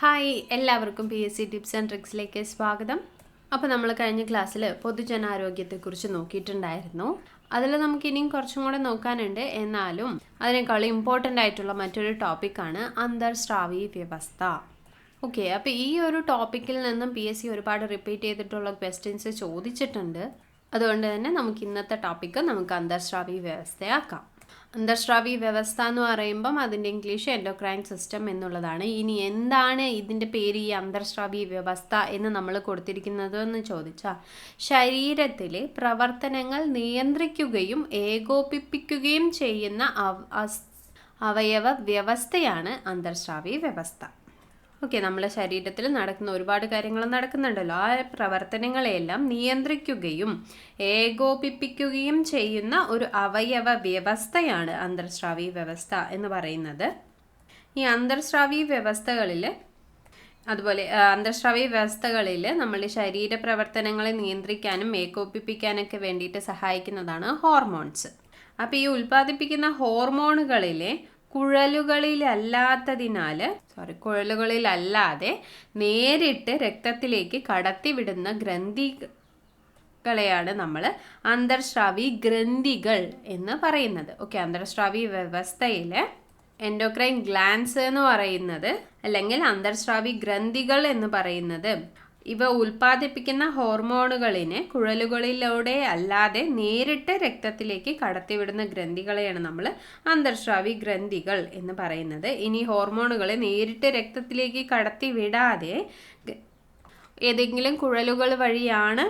Hi, എല്ലാവർക്കും PSC tips and ട്രിക്സിലേക്ക് സ്വാഗതം. അപ്പോൾ നമ്മൾ കഴിഞ്ഞ ക്ലാസ്സിൽ പൊതുജനാരോഗ്യത്തെക്കുറിച്ച് നോക്കിയിട്ടുണ്ടായിരുന്നു. അതിൽ നമുക്ക് ഇനിയും കുറച്ചും കൂടെ നോക്കാനുണ്ട്. എന്നാലും അതിനേക്കാൾ ഇമ്പോർട്ടൻ്റ് ആയിട്ടുള്ള മറ്റൊരു ടോപ്പിക്കാണ് അന്തർസ്രാവി വ്യവസ്ഥ. ഓക്കെ, അപ്പോൾ ഈ ഒരു ടോപ്പിക്കിൽ നിന്നും PSC ഒരുപാട് റിപ്പീറ്റ് ചെയ്തിട്ടുള്ള ക്വസ്റ്റ്യൻസ് ചോദിച്ചിട്ടുണ്ട്. അതുകൊണ്ട് തന്നെ നമുക്ക് ഇന്നത്തെ ടോപ്പിക്ക് നമുക്ക് അന്തർസ്രാവി വ്യവസ്ഥയാക്കാം. അന്തർസ്രാവി വ്യവസ്ഥ എന്ന് പറയുമ്പം അതിൻ്റെ ഇംഗ്ലീഷ് എൻഡോക്രൈൻ സിസ്റ്റം എന്നുള്ളതാണ്. ഇനി എന്താണ് ഇതിൻ്റെ പേര് ഈ അന്തർസ്രാവി വ്യവസ്ഥ എന്ന് നമ്മൾ കൊടുത്തിരിക്കുന്നത് എന്ന് ചോദിച്ചാൽ, ശരീരത്തിലെ പ്രവർത്തനങ്ങൾ നിയന്ത്രിക്കുകയും ഏകോപിപ്പിക്കുകയും ചെയ്യുന്ന അവയവ വ്യവസ്ഥയാണ് അന്തർസ്രാവി വ്യവസ്ഥ. ഓക്കെ, നമ്മുടെ ശരീരത്തിൽ നടക്കുന്ന ഒരുപാട് കാര്യങ്ങൾ നടക്കുന്നുണ്ടല്ലോ. ആ പ്രവർത്തനങ്ങളെല്ലാം നിയന്ത്രിക്കുകയും ഏകോപിപ്പിക്കുകയും ചെയ്യുന്ന ഒരു അവയവ വ്യവസ്ഥയാണ് അന്തർസ്രാവി വ്യവസ്ഥ എന്ന് പറയുന്നത്. ഈ അന്തർസ്രാവി വ്യവസ്ഥകളിൽ നമ്മളുടെ ശരീര പ്രവർത്തനങ്ങളെ നിയന്ത്രിക്കാനും ഏകോപിപ്പിക്കാനൊക്കെ വേണ്ടിയിട്ട് സഹായിക്കുന്നതാണ് ഹോർമോൺസ്. അപ്പോൾ ഈ ഉൽപ്പാദിപ്പിക്കുന്ന ഹോർമോണുകളിലെ കുഴലുകളിലല്ലാതെ നേരിട്ട് രക്തത്തിലേക്ക് കടത്തിവിടുന്ന ഗ്രന്ഥികളെയാണ് നമ്മൾ അന്തർസ്രാവി ഗ്രന്ഥികൾ എന്ന് പറയുന്നത്. ഓക്കെ, അന്തർസ്രാവി വ്യവസ്ഥയിൽ എൻഡോക്രൈൻ ഗ്ലാൻസ് എന്ന് പറയുന്നത് അല്ലെങ്കിൽ അന്തർസ്രാവി ഗ്രന്ഥികൾ എന്ന് പറയുന്നത് ഇവ ഉൽപ്പാദിപ്പിക്കുന്ന ഹോർമോണുകളിനെ കുഴലുകളിലൂടെ അല്ലാതെ നേരിട്ട് രക്തത്തിലേക്ക് കടത്തിവിടുന്ന ഗ്രന്ഥികളെയാണ് നമ്മൾ അന്തർസ്രാവി ഗ്രന്ഥികൾ എന്ന് പറയുന്നത്. ഇനി ഹോർമോണുകളെ നേരിട്ട് രക്തത്തിലേക്ക് കടത്തിവിടാതെ ഏതെങ്കിലും കുഴലുകൾ വഴിയാണ്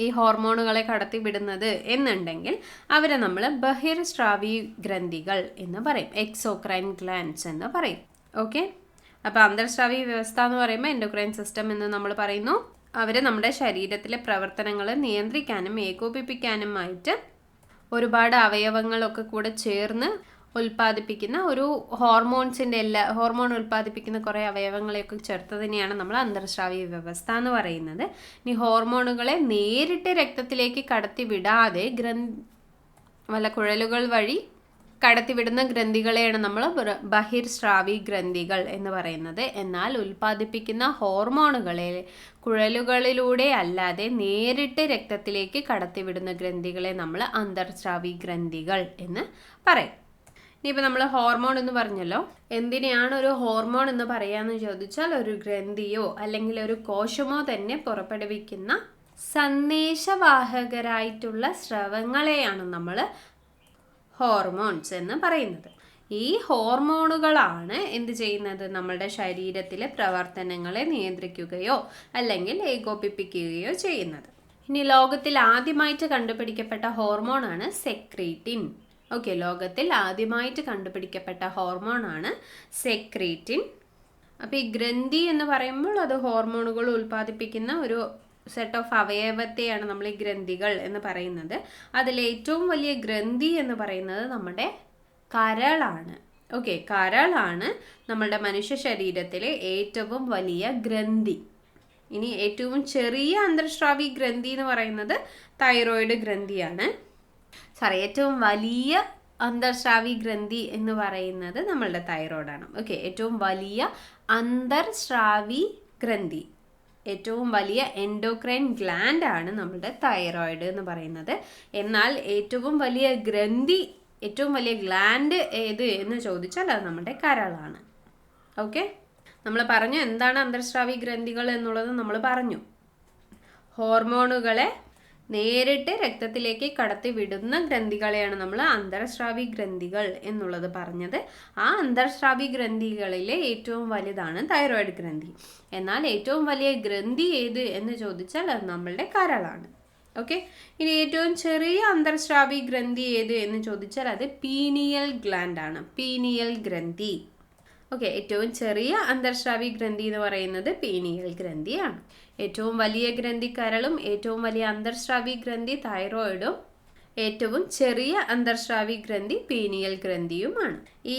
ഈ ഹോർമോണുകളെ കടത്തിവിടുന്നത് എന്നുണ്ടെങ്കിൽ അവരെ നമ്മൾ ബഹിർസ്രാവി ഗ്രന്ഥികൾ എന്ന് പറയും, എക്സോക്രൈൻ ഗ്ലാൻസ് എന്ന് പറയും. ഓക്കെ, അപ്പോൾ അന്തർസ്രാവി വ്യവസ്ഥ എന്ന് പറയുമ്പോൾ എൻഡോക്രൈൻ സിസ്റ്റം എന്ന് നമ്മൾ പറയുന്നു. അവർ നമ്മുടെ ശരീരത്തിലെ പ്രവർത്തനങ്ങൾ നിയന്ത്രിക്കാനും ഏകോപിപ്പിക്കാനുമായിട്ട് ഒരുപാട് അവയവങ്ങളൊക്കെ കൂടെ ചേർന്ന് ഉൽപ്പാദിപ്പിക്കുന്ന ഒരു ഹോർമോൺ ഉൽപ്പാദിപ്പിക്കുന്ന കുറേ അവയവങ്ങളെയൊക്കെ ചേർത്തതിനെയാണ് നമ്മൾ അന്തർസ്രാവി വ്യവസ്ഥ എന്ന് പറയുന്നത്. ഇനി ഹോർമോണുകളെ നേരിട്ട് രക്തത്തിലേക്ക് കടത്തിവിടാതെ വല്ല കുഴലുകൾ വഴി കടത്തിവിടുന്ന ഗ്രന്ഥികളെയാണ് നമ്മൾ ബഹിർസ്രാവി ഗ്രന്ഥികൾ എന്ന് പറയുന്നത്. എന്നാൽ ഉൽപ്പാദിപ്പിക്കുന്ന ഹോർമോണുകളെ കുഴലുകളിലൂടെ അല്ലാതെ നേരിട്ട് രക്തത്തിലേക്ക് കടത്തിവിടുന്ന ഗ്രന്ഥികളെ നമ്മൾ അന്തർസ്രാവി ഗ്രന്ഥികൾ എന്ന് പറയും. ഇനിയിപ്പോൾ നമ്മൾ ഹോർമോൺ എന്ന് പറഞ്ഞല്ലോ. എന്തിനെയാണ് ഒരു ഹോർമോൺ എന്ന് പറയാമെന്ന് ചോദിച്ചാൽ, ഒരു ഗ്രന്ഥിയോ അല്ലെങ്കിൽ ഒരു കോശമോ തന്നെ പുറപ്പെടുവിക്കുന്ന സന്ദേശവാഹകരായിട്ടുള്ള സ്രവങ്ങളെയാണ് നമ്മൾ ഹോർമോൺസ് എന്ന് പറയുന്നത്. ഈ ഹോർമോണുകളാണ് എന്ത് ചെയ്യുന്നത്, നമ്മളുടെ ശരീരത്തിലെ പ്രവർത്തനങ്ങളെ നിയന്ത്രിക്കുകയോ അല്ലെങ്കിൽ ഏകോപിപ്പിക്കുകയോ ചെയ്യുന്നത്. ഇനി ലോകത്തിൽ ആദ്യമായിട്ട് കണ്ടുപിടിക്കപ്പെട്ട ഹോർമോണാണ് സെക്രീറ്റിൻ. ഓക്കെ, ലോകത്തിൽ ആദ്യമായിട്ട് കണ്ടുപിടിക്കപ്പെട്ട ഹോർമോണാണ് സെക്രീറ്റിൻ. അപ്പോൾ ഈ ഗ്രന്ഥി എന്ന് പറയുമ്പോൾ അത് ഹോർമോണുകൾ ഉൽപ്പാദിപ്പിക്കുന്ന ഒരു സെറ്റ് ഓഫ് അവയവത്തെയാണ് നമ്മൾ ഈ ഗ്രന്ഥികൾ എന്ന് പറയുന്നത്. അതിൽ ഏറ്റവും വലിയ ഗ്രന്ഥി എന്ന് പറയുന്നത് നമ്മുടെ കരളാണ്. ഓക്കെ, കരളാണ് നമ്മളുടെ മനുഷ്യ ശരീരത്തിലെ ഏറ്റവും വലിയ ഗ്രന്ഥി. ഇനി ഏറ്റവും ചെറിയ അന്തർസ്രാവി ഗ്രന്ഥി എന്ന് പറയുന്നത് തൈറോയിഡ് ഗ്രന്ഥിയാണ്. ഏറ്റവും വലിയ അന്തർസ്രാവി ഗ്രന്ഥി എന്ന് പറയുന്നത് നമ്മളുടെ തൈറോയിഡാണ്. ഓക്കെ, ഏറ്റവും വലിയ അന്തർസ്രാവി ഗ്രന്ഥി, ഏറ്റവും വലിയ എൻഡോക്രൈൻ ഗ്ലാൻഡ് ആണ് നമ്മുടെ തൈറോയിഡ് എന്ന് പറയുന്നത്. എന്നാൽ ഏറ്റവും വലിയ ഗ്ലാൻഡ് ഏത് എന്ന് ചോദിച്ചാൽ അത് നമ്മുടെ കരളാണ്. ഓക്കെ, നമ്മൾ പറഞ്ഞു എന്താണ് അന്തർസ്രാവി ഗ്രന്ഥികൾ എന്നുള്ളത്. നമ്മൾ പറഞ്ഞു ഹോർമോണുകളെ നേരിട്ട് രക്തത്തിലേക്ക് കടത്തിവിടുന്ന ഗ്രന്ഥികളെയാണ് നമ്മൾ അന്തർസ്രാവി ഗ്രന്ഥികൾ എന്നുള്ളത് പറഞ്ഞത്. ആ അന്തർസ്രാവി ഗ്രന്ഥികളിലെ ഏറ്റവും വലുതാണ് തൈറോയിഡ് ഗ്രന്ഥി. എന്നാൽ ഏറ്റവും വലിയ ഗ്രന്ഥി ഏത് എന്ന് ചോദിച്ചാൽ അത് നമ്മളുടെ കരളാണ്. ഓക്കെ, ഇനി ഏറ്റവും ചെറിയ അന്തർസ്രാവി ഗ്രന്ഥി ഏത് എന്ന് ചോദിച്ചാൽ അത് പീനിയൽ ഗ്ലാൻഡ് ആണ്, പീനിയൽ ഗ്രന്ഥി. ഓക്കെ, ഏറ്റവും ചെറിയ അന്തർസ്രാവി ഗ്രന്ഥി എന്ന് പറയുന്നത് പീനിയൽ ഗ്രന്ഥിയാണ്. ഏറ്റവും വലിയ ഗ്രന്ഥി കരളും ഏറ്റവും വലിയ അന്തർസ്രാവി ഗ്രന്ഥി തൈറോയിഡും ഏറ്റവും ചെറിയ അന്തർസ്രാവി ഗ്രന്ഥി പീനിയൽ ഗ്രന്ഥിയുമാണ്. ഈ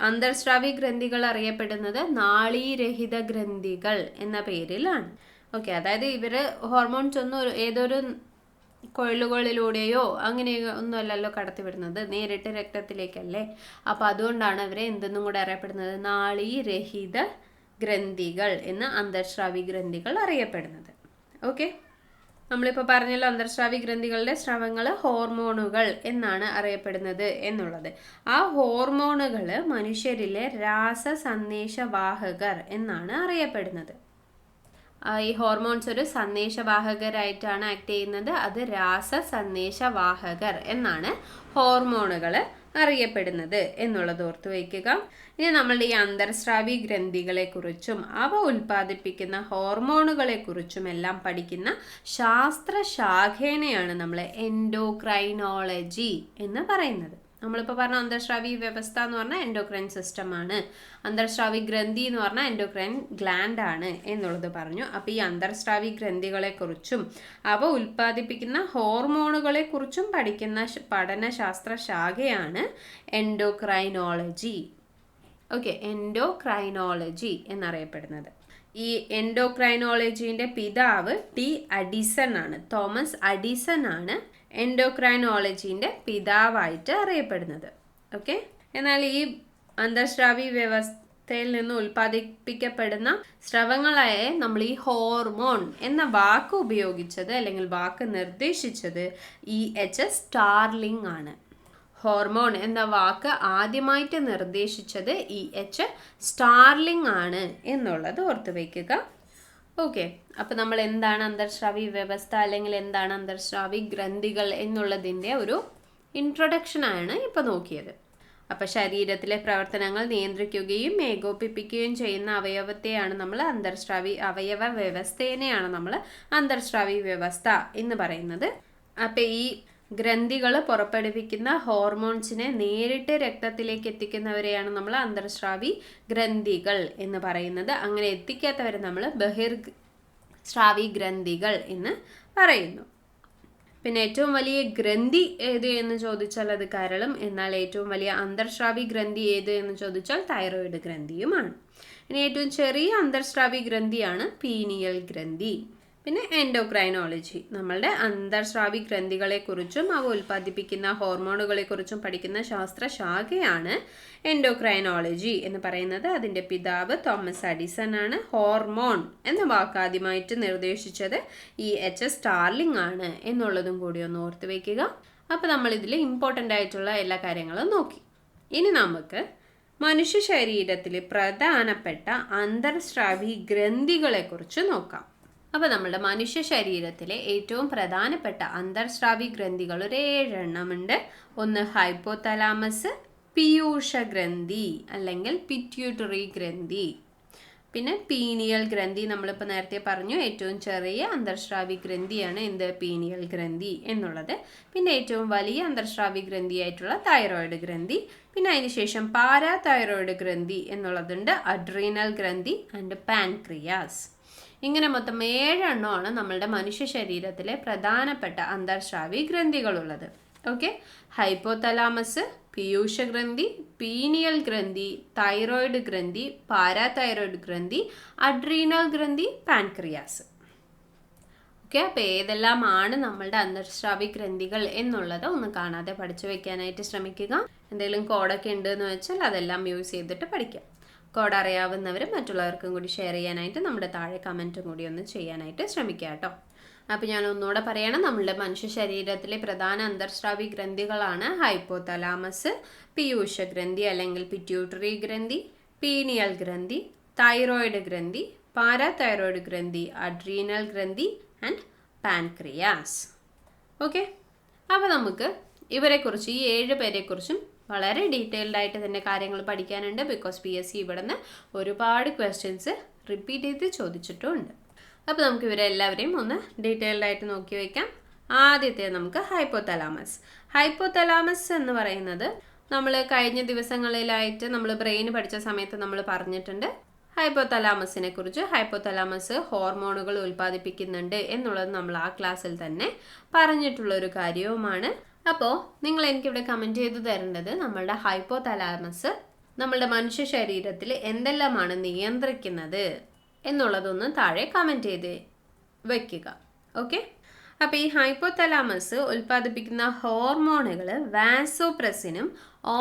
അന്തർസ്രാവി ഗ്രന്ഥികൾ അറിയപ്പെടുന്നത് നാളീരഹിത ഗ്രന്ഥികൾ എന്ന പേരിലാണ്. ഓക്കെ, അതായത് ഇവർ ഹോർമോൺസ് ഒന്നും ഏതൊരു കൊഴലുകളിലൂടെയോ അങ്ങനെ ഒന്നുമല്ലല്ലോ കടത്തിവിടുന്നത്, നേരിട്ട് രക്തത്തിലേക്കല്ലേ. അപ്പോൾ അതുകൊണ്ടാണ് അവരെ എന്തെന്നും കൂടെ അറിയപ്പെടുന്നത് നാളീരഹിത ഗ്രന്ഥികൾ എന്ന് അന്തർസ്രാവി ഗ്രന്ഥികൾ അറിയപ്പെടുന്നത്. ഓക്കെ, നമ്മളിപ്പോൾ പറഞ്ഞല്ലോ അന്തർസ്രാവി ഗ്രന്ഥികളുടെ സ്രവങ്ങൾ ഹോർമോണുകൾ എന്നാണ് അറിയപ്പെടുന്നത് എന്നുള്ളത്. ആ ഹോർമോണുകൾ മനുഷ്യരിലെ രാസസന്ദേശവാഹകർ എന്നാണ് അറിയപ്പെടുന്നത്. ഈ ഹോർമോൺസ് ഒരു സന്ദേശവാഹകരായിട്ടാണ് ആക്ട് ചെയ്യുന്നത്. അത് രാസസന്ദേശവാഹകർ എന്നാണ് ഹോർമോണുകൾ അറിയപ്പെടുന്നത് എന്നുള്ളത് ഓർത്തു വയ്ക്കുക. ഇനി നമ്മളുടെ ഈ അന്തർസ്രാവി ഗ്രന്ഥികളെ കുറിച്ചും അവ ഉൽപ്പാദിപ്പിക്കുന്ന ഹോർമോണുകളെ കുറിച്ചും എല്ലാം പഠിക്കുന്ന ശാസ്ത്രശാഖേനെയാണ് നമ്മൾ എൻഡോക്രൈനോളജി എന്ന് പറയുന്നത്. നമ്മളിപ്പോൾ പറഞ്ഞ അന്തർസ്രാവി വ്യവസ്ഥ എന്ന് പറഞ്ഞാൽ എൻഡോക്രൈൻ സിസ്റ്റമാണ്, അന്തർസ്രാവി ഗ്രന്ഥി എന്ന് പറഞ്ഞാൽ എൻഡോക്രൈൻ ഗ്ലാൻഡ് ആണ് എന്നുള്ളത് പറഞ്ഞു. അപ്പോൾ ഈ അന്തർസ്രാവി ഗ്രന്ഥികളെക്കുറിച്ചും അവ ഉൽപ്പാദിപ്പിക്കുന്ന ഹോർമോണുകളെ കുറിച്ചും പഠിക്കുന്ന പഠനശാസ്ത്ര ശാഖയാണ് എൻഡോക്രൈനോളജി. ഓക്കെ, എൻഡോക്രൈനോളജി എന്നറിയപ്പെടുന്നത്. ഈ എൻഡോക്രൈനോളജീൻ്റെ പിതാവ് അഡിസൺ ആണ്. തോമസ് അഡിസൺ ആണ് എൻഡോക്രൈനോളജീൻ്റെ പിതാവായിട്ട് അറിയപ്പെടുന്നത്. ഓക്കെ, എന്നാൽ ഈ അന്തർസ്രാവി വ്യവസ്ഥയിൽ നിന്ന് ഉൽപ്പാദിപ്പിക്കപ്പെടുന്ന സ്രവങ്ങളായ നമ്മൾ ഈ ഹോർമോൺ എന്ന വാക്ക് ഉപയോഗിച്ചത് അല്ലെങ്കിൽ വാക്ക് നിർദ്ദേശിച്ചത് EH സ്റ്റാർലിംഗ് ആണ്. ഹോർമോൺ എന്ന വാക്ക് ആദ്യമായിട്ട് നിർദ്ദേശിച്ചത് EH സ്റ്റാർലിംഗ് ആണ് എന്നുള്ളത് ഓർത്തു വയ്ക്കുക. ഓക്കെ, അപ്പോൾ നമ്മൾ എന്താണ് അന്തർസ്രാവി വ്യവസ്ഥ അല്ലെങ്കിൽ എന്താണ് അന്തർസ്രാവി ഗ്രന്ഥികൾ എന്നുള്ളതിൻ്റെ ഒരു ഇൻട്രൊഡക്ഷനാണ് ഇപ്പോൾ നോക്കിയത്. അപ്പോൾ ശരീരത്തിലെ പ്രവർത്തനങ്ങൾ നിയന്ത്രിക്കുകയും ഏകോപിപ്പിക്കുകയും ചെയ്യുന്ന അവയവത്തെയാണ് നമ്മൾ അവയവ വ്യവസ്ഥേനെയാണ് നമ്മൾ അന്തർസ്രാവി വ്യവസ്ഥ എന്ന് പറയുന്നത്. അപ്പോൾ ഈ ഗ്രന്ഥികൾ പുറപ്പെടുവിക്കുന്ന ഹോർമോൺസിനെ നേരിട്ട് രക്തത്തിലേക്ക് എത്തിക്കുന്നവരെയാണ് നമ്മൾ അന്തർസ്രാവി ഗ്രന്ഥികൾ എന്ന് പറയുന്നത്. അങ്ങനെ എത്തിക്കാത്തവരെ നമ്മൾ ബഹിർസ്രാവി ഗ്രന്ഥികൾ എന്ന് പറയുന്നു. പിന്നെ ഏറ്റവും വലിയ ഗ്രന്ഥി ഏത് എന്ന് ചോദിച്ചാൽ അത് കരളും, എന്നാൽ ഏറ്റവും വലിയ അന്തർസ്രാവി ഗ്രന്ഥി ഏത് എന്ന് ചോദിച്ചാൽ തൈറോയിഡ് ഗ്രന്ഥിയുമാണ്. ഇനി ഏറ്റവും ചെറിയ അന്തർസ്രാവി ഗ്രന്ഥിയാണ് പീനിയൽ ഗ്രന്ഥി. പിന്നെ എൻഡോക്രൈനോളജി നമ്മളുടെ അന്തർസ്രാവി ഗ്രന്ഥികളെക്കുറിച്ചും അവ ഉൽപ്പാദിപ്പിക്കുന്ന ഹോർമോണുകളെക്കുറിച്ചും പഠിക്കുന്ന ശാസ്ത്രശാഖയാണ് എൻഡോക്രൈനോളജി എന്ന് പറയുന്നത്. അതിൻ്റെ പിതാവ് തോമസ് അഡിസൺ ആണ്. ഹോർമോൺ എന്ന വാക്ക് ആദ്യമായിട്ട് നിർദ്ദേശിച്ചത് EH സ്റ്റാർലിംഗ് ആണ് എന്നുള്ളതും കൂടി ഒന്ന് ഓർത്ത് വയ്ക്കുക. അപ്പോൾ നമ്മളിതിൽ ഇമ്പോർട്ടൻ്റ് ആയിട്ടുള്ള എല്ലാ കാര്യങ്ങളും നോക്കി. ഇനി നമുക്ക് മനുഷ്യ ശരീരത്തിൽ പ്രധാനപ്പെട്ട അന്തർസ്രാവി ഗ്രന്ഥികളെക്കുറിച്ച് നോക്കാം. അപ്പോൾ നമ്മുടെ മനുഷ്യ ശരീരത്തിലെ ഏറ്റവും പ്രധാനപ്പെട്ട അന്തർസ്രാവി ഗ്രന്ഥികൾ ഒരു 7 എണ്ണമുണ്ട്. ഒന്ന് ഹൈപ്പോതലാമസ്, പീയൂഷ ഗ്രന്ഥി അല്ലെങ്കിൽ പിറ്റ്യൂട്ടറി ഗ്രന്ഥി. പിന്നെ പീനിയൽ ഗ്രന്ഥി നമ്മളിപ്പോൾ നേരത്തെ പറഞ്ഞു, ഏറ്റവും ചെറിയ അന്തർസ്രാവി ഗ്രന്ഥിയാണ് പീനിയൽ ഗ്രന്ഥി എന്നുള്ളത്. പിന്നെ ഏറ്റവും വലിയ അന്തർസ്രാവി ഗ്രന്ഥിയായിട്ടുള്ള തൈറോയിഡ് ഗ്രന്ഥി. പിന്നെ അതിനുശേഷം പാരാതൈറോയിഡ് ഗ്രന്ഥി എന്നുള്ളതുണ്ട്, അഡ്രീനൽ ഗ്രന്ഥി ആൻഡ് പാൻക്രിയാസ്. ഇങ്ങനെ മൊത്തം 7 എണ്ണമാണ് നമ്മളുടെ മനുഷ്യ ശരീരത്തിലെ പ്രധാനപ്പെട്ട അന്തർസ്രാവി ഗ്രന്ഥികളുള്ളത്. ഓക്കെ, ഹൈപ്പോതലാമസ്, പീയൂഷ ഗ്രന്ഥി, പീനിയൽ ഗ്രന്ഥി, തൈറോയിഡ് ഗ്രന്ഥി, പാരാതൈറോയിഡ് ഗ്രന്ഥി, അഡ്രീനൽ ഗ്രന്ഥി, പാൻക്രിയാസ്. ഓക്കെ, അപ്പോൾ ഏതെല്ലാമാണ് നമ്മളുടെ അന്തർസ്രാവി ഗ്രന്ഥികൾ എന്നുള്ളത് ഒന്ന് കാണാതെ പഠിച്ചു വെക്കാനായിട്ട് ശ്രമിക്കുക. എന്തെങ്കിലും കോഡൊക്കെ ഉണ്ടെന്ന് വെച്ചാൽ അതെല്ലാം യൂസ് ചെയ്തിട്ട് പഠിക്കാം. കോഡ് അറിയാവുന്നവർ മറ്റുള്ളവർക്കും കൂടി ഷെയർ ചെയ്യാനായിട്ട് നമ്മുടെ താഴെ കമൻറ്റും കൂടി ഒന്ന് ചെയ്യാനായിട്ട് ശ്രമിക്കുക കേട്ടോ. അപ്പോൾ ഞാൻ ഒന്നുകൂടെ പറയണം, നമ്മളുടെ മനുഷ്യ ശരീരത്തിലെ പ്രധാന അന്തർസ്രാവി ഗ്രന്ഥികളാണ് ഹൈപ്പോതലാമസ്, പീയൂഷ ഗ്രന്ഥി അല്ലെങ്കിൽ പിറ്റ്യൂട്ടറി ഗ്രന്ഥി, പീനിയൽ ഗ്രന്ഥി, തൈറോയിഡ് ഗ്രന്ഥി, പാരാതൈറോയിഡ് ഗ്രന്ഥി, അഡ്രീനൽ ഗ്രന്ഥി ആൻഡ് പാൻക്രിയാസ്. ഓക്കെ, അപ്പോൾ നമുക്ക് ഇവരെക്കുറിച്ച് ഈ 7 പേരെക്കുറിച്ചും വളരെ ഡീറ്റെയിൽഡ് ആയിട്ട് തന്നെ കാര്യങ്ങൾ പഠിക്കാനുണ്ട്. ബിക്കോസ് PSC ഇവിടെ നിന്ന് ഒരുപാട് ക്വസ്റ്റ്യൻസ് റിപ്പീറ്റ് ചെയ്ത് ചോദിച്ചിട്ടുമുണ്ട്. അപ്പോൾ നമുക്ക് ഇവരെല്ലാവരെയും ഒന്ന് ഡീറ്റെയിൽഡ് ആയിട്ട് നോക്കി വയ്ക്കാം. ആദ്യത്തെ നമുക്ക് ഹൈപ്പോതലാമസ്. ഹൈപ്പോതലാമസ് എന്ന് പറയുന്നത് നമ്മൾ കഴിഞ്ഞ ദിവസങ്ങളിലായിട്ട് നമ്മൾ ബ്രെയിൻ പഠിച്ച സമയത്ത് നമ്മൾ പറഞ്ഞിട്ടുണ്ട് ഹൈപ്പോതലാമസിനെ കുറിച്ച്. ഹൈപ്പോതലാമസ് ഹോർമോണുകൾ ഉൽപ്പാദിപ്പിക്കുന്നുണ്ട് എന്നുള്ളത് നമ്മൾ ആ ക്ലാസ്സിൽ തന്നെ പറഞ്ഞിട്ടുള്ളൊരു കാര്യവുമാണ്. അപ്പോൾ നിങ്ങൾ എനിക്കിവിടെ കമൻറ്റ് ചെയ്ത് തരേണ്ടത് നമ്മളുടെ ഹൈപ്പോതലാമസ് നമ്മളുടെ മനുഷ്യ ശരീരത്തിൽ എന്തെല്ലാമാണ് നിയന്ത്രിക്കുന്നത് എന്നുള്ളതൊന്ന് താഴെ കമൻറ്റ് ചെയ്ത് വയ്ക്കുക. ഓക്കെ, അപ്പോൾ ഈ ഹൈപ്പോതലാമസ് ഉൽപ്പാദിപ്പിക്കുന്ന ഹോർമോണുകൾ വാസോപ്രസിനും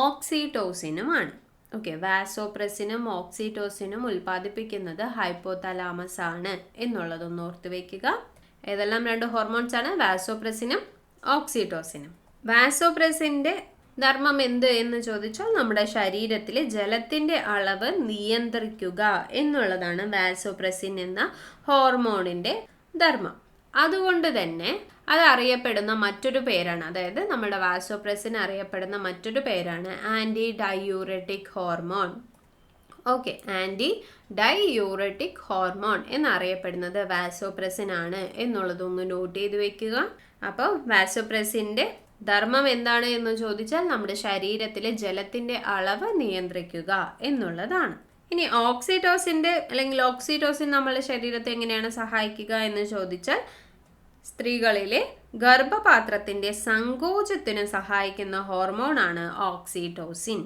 ഓക്സിറ്റോസിനുമാണ്. ഓക്കെ, വാസോപ്രസിനും ഓക്സിറ്റോസിനും ഉൽപ്പാദിപ്പിക്കുന്നത് ഹൈപ്പോതലാമസ് ആണ് എന്നുള്ളതൊന്ന് ഓർത്ത് വയ്ക്കുക. ഏതെല്ലാം രണ്ട് ഹോർമോൺസ് ആണ്? വാസോപ്രസിനും ഓക്സിറ്റോസിനും. വാസോപ്രസിന്റെ ധർമ്മം എന്ത് എന്ന് ചോദിച്ചാൽ നമ്മുടെ ശരീരത്തിലെ ജലത്തിന്റെ അളവ് നിയന്ത്രിക്കുക എന്നുള്ളതാണ് വാസോപ്രസിൻ എന്ന ഹോർമോണിന്റെ ധർമ്മം. അതുകൊണ്ട് തന്നെ അത് അറിയപ്പെടുന്ന മറ്റൊരു പേരാണ്, അതായത് നമ്മുടെ വാസോപ്രസിൻ അറിയപ്പെടുന്ന മറ്റൊരു പേരാണ് anti diuretic hormone. Okay, anti diuretic hormone എന്നറിയപ്പെടുന്നത് വാസോപ്രസിൻ ആണ് എന്നുള്ളതൊന്ന് നോട്ട് ചെയ്ത് വെക്കുക. അപ്പോൾ വാസോപ്രസിന്റെ ധർമ്മം എന്താണ് എന്ന് ചോദിച്ചാൽ നമ്മുടെ ശരീരത്തിലെ ജലത്തിന്റെ അളവ് നിയന്ത്രിക്കുക എന്നുള്ളതാണ്. ഇനി ഓക്സിറ്റോസിൻ നമ്മുടെ ശരീരത്തെ എങ്ങനെയാണ് സഹായിക്കുക എന്ന് ചോദിച്ചാൽ സ്ത്രീകളിലെ ഗർഭപാത്രത്തിന്റെ സങ്കോചത്തിന് സഹായിക്കുന്ന ഹോർമോണാണ് ഓക്സിറ്റോസിൻ.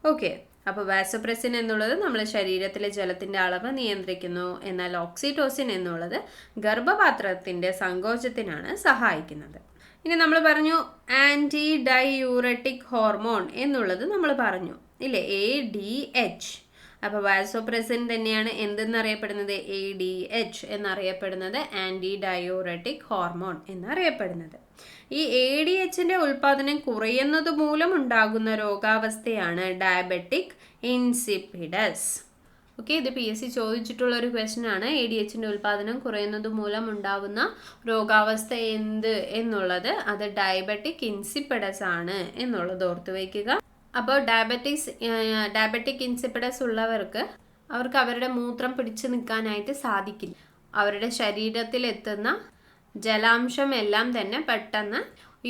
ഓക്കെ, അപ്പോൾ വാസോപ്രസിൻ എന്നുള്ളത് നമ്മുടെ ശരീരത്തിലെ ജലത്തിന്റെ അളവ് നിയന്ത്രിക്കുന്നു, എന്നാൽ ഓക്സിറ്റോസിൻ എന്നുള്ളത് ഗർഭപാത്രത്തിന്റെ സങ്കോചത്തിനാണ് സഹായിക്കുന്നത്. ഇനി നമ്മൾ പറഞ്ഞു ആന്റി ഡയൂററ്റിക് ഹോർമോൺ എന്നുള്ളത് നമ്മൾ പറഞ്ഞു ഇല്ലേ, ADH. അപ്പോൾ വാസോപ്രസിൻ തന്നെയാണ് എന്തെന്നറിയപ്പെടുന്നത്? ADH എന്നറിയപ്പെടുന്നത്, ആന്റി ഡയൂററ്റിക് ഹോർമോൺ എന്നറിയപ്പെടുന്നത്. ഈ ADHന്റെ ഉൽപാദനം കുറയുന്നത് മൂലം ഉണ്ടാകുന്ന രോഗാവസ്ഥയാണ് ഡയബറ്റിക് ഇൻസിപ്പിഡസ്. ഓക്കെ, ഇത് PSC ചോദിച്ചിട്ടുള്ള ഒരു ക്വസ്റ്റ്യൻ ആണ്. ADHന്റെ ഉൽപാദനം കുറയുന്നത് മൂലം ഉണ്ടാകുന്ന രോഗാവസ്ഥ എന്ത് എന്നുള്ളത്, അത് ഡയബറ്റിക് ഇൻസിപ്പിഡസ് ആണ് എന്നുള്ളത് ഓർത്ത് വയ്ക്കുക. അപ്പോൾ ഡയബറ്റിക് ഇൻസിപ്പിഡസ് ഉള്ളവർക്ക് അവരുടെ മൂത്രം പിടിച്ചു നിൽക്കാനായിട്ട് സാധിക്കില്ല. അവരുടെ ശരീരത്തിൽ എത്തുന്ന ജലാംശം എല്ലാം തന്നെ പെട്ടെന്ന്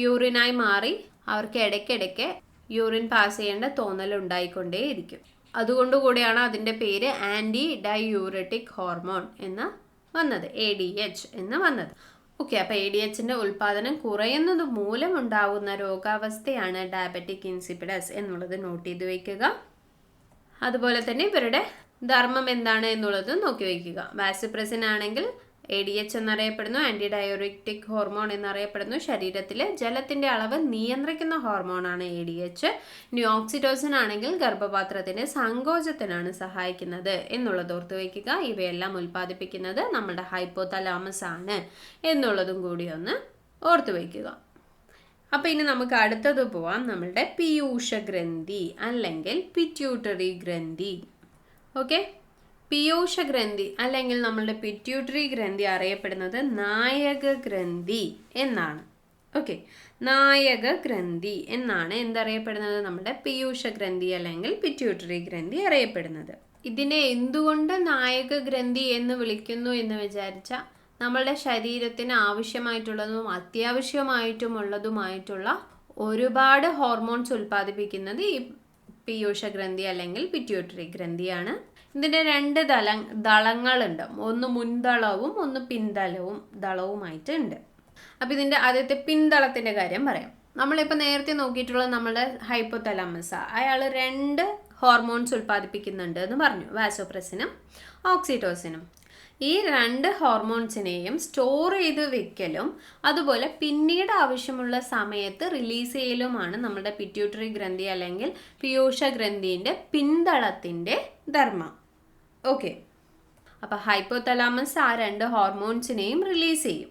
യൂറിനായി മാറി അവർക്ക് ഇടയ്ക്കിടയ്ക്ക് യൂറിൻ പാസ് ചെയ്യേണ്ട തോന്നലുണ്ടായിക്കൊണ്ടേയിരിക്കും. അതുകൊണ്ടുകൂടിയാണ് അതിൻ്റെ പേര് ആന്റി ഡയൂററ്റിക് ഹോർമോൺ എന്ന് വന്നത്, ADH എന്ന് വന്നത്. ഓക്കെ, അപ്പോൾ ADHന്റെ ഉൽപാദനം കുറയുന്നത് മൂലം ഉണ്ടാകുന്ന രോഗാവസ്ഥയാണ് ഡയബറ്റിക് ഇൻസിപ്പിഡസ് എന്നുള്ളത് നോട്ട് ചെയ്ത് വയ്ക്കുക. അതുപോലെ തന്നെ ഇവരുടെ ധർമ്മം എന്താണ് എന്നുള്ളത് നോക്കി വയ്ക്കുക. വാസോപ്രസിൻ ആണെങ്കിൽ ADH എന്നറിയപ്പെടുന്നു, ആന്റി ഡയൂററ്റിക് ഹോർമോൺ എന്നറിയപ്പെടുന്നു. ശരീരത്തിലെ ജലത്തിന്റെ അളവ് നിയന്ത്രിക്കുന്ന ഹോർമോണാണ് ADH. ഇനി ഓക്സിറ്റോസിൻ ആണെങ്കിൽ ഗർഭപാത്രത്തിന്റെ സങ്കോചത്തിനാണ് സഹായിക്കുന്നത് എന്നുള്ളത് ഓർത്ത് വയ്ക്കുക. ഇവയെല്ലാം ഉൽപ്പാദിപ്പിക്കുന്നത് നമ്മുടെ ഹൈപ്പോതലാമസ് ആണ് എന്നുള്ളതും കൂടി ഒന്ന് ഓർത്ത് വയ്ക്കുക. അപ്പോൾ ഇനി നമുക്ക് അടുത്തത് പോവാം, നമ്മളുടെ പീയൂഷഗ്രന്ഥി അല്ലെങ്കിൽ പിറ്റ്യൂട്ടറി ഗ്രന്ഥി. ഓക്കെ, പീയൂഷഗ്രന്ഥി അല്ലെങ്കിൽ നമ്മളുടെ പിറ്റ്യൂട്ടറി ഗ്രന്ഥി അറിയപ്പെടുന്നത് നായക ഗ്രന്ഥി എന്നാണ്. ഓക്കെ, നായക ഗ്രന്ഥി എന്നാണ് എന്തറിയപ്പെടുന്നത്? നമ്മുടെ പീയൂഷഗ്രന്ഥി അല്ലെങ്കിൽ പിറ്റ്യൂട്ടറി ഗ്രന്ഥി അറിയപ്പെടുന്നത്. ഇതിനെ എന്തുകൊണ്ട് നായക ഗ്രന്ഥി എന്ന് വിളിക്കുന്നു എന്ന് വിചാരിച്ചാൽ നമ്മളുടെ ശരീരത്തിന് ആവശ്യമായിട്ടുള്ളതും അത്യാവശ്യമായിട്ടുമുള്ളതുമായിട്ടുള്ള ഒരുപാട് ഹോർമോൺസ് ഉൽപ്പാദിപ്പിക്കുന്നത് ഈ പീയൂഷഗ്രന്ഥി അല്ലെങ്കിൽ പിറ്റ്യൂട്ടറി ഗ്രന്ഥിയാണ്. ഇതിൻ്റെ രണ്ട് ദളങ്ങളുണ്ട്, ഒന്ന് മുൻദളവും ഒന്ന് ദളവുമായിട്ടുണ്ട്. അപ്പോൾ ഇതിൻ്റെ ആദ്യത്തെ പിൻദളത്തിൻ്റെ കാര്യം പറയാം. നമ്മളിപ്പോൾ നേരത്തെ നോക്കിയിട്ടുള്ള നമ്മുടെ ഹൈപ്പോതലാമസ്, അയാൾ രണ്ട് ഹോർമോൺസ് ഉൽപ്പാദിപ്പിക്കുന്നുണ്ട് എന്ന് പറഞ്ഞു, വാസോപ്രസിനും ഓക്സിറ്റോസിനും. ഈ രണ്ട് ഹോർമോൺസിനെയും സ്റ്റോർ ചെയ്ത് വെക്കലും അതുപോലെ പിന്നീട് ആവശ്യമുള്ള സമയത്ത് റിലീസ് ചെയ്യലുമാണ് നമ്മുടെ പിറ്റ്യൂട്ടറി ഗ്രന്ഥി അല്ലെങ്കിൽ പീയൂഷഗ്രന്ഥിൻ്റെ പിൻദളത്തിൻ്റെ ധർമ്മം. ഓക്കെ, അപ്പോൾ ഹൈപ്പോതലാമസ് ആ രണ്ട് ഹോർമോൺസിനെയും റിലീസ് ചെയ്യും.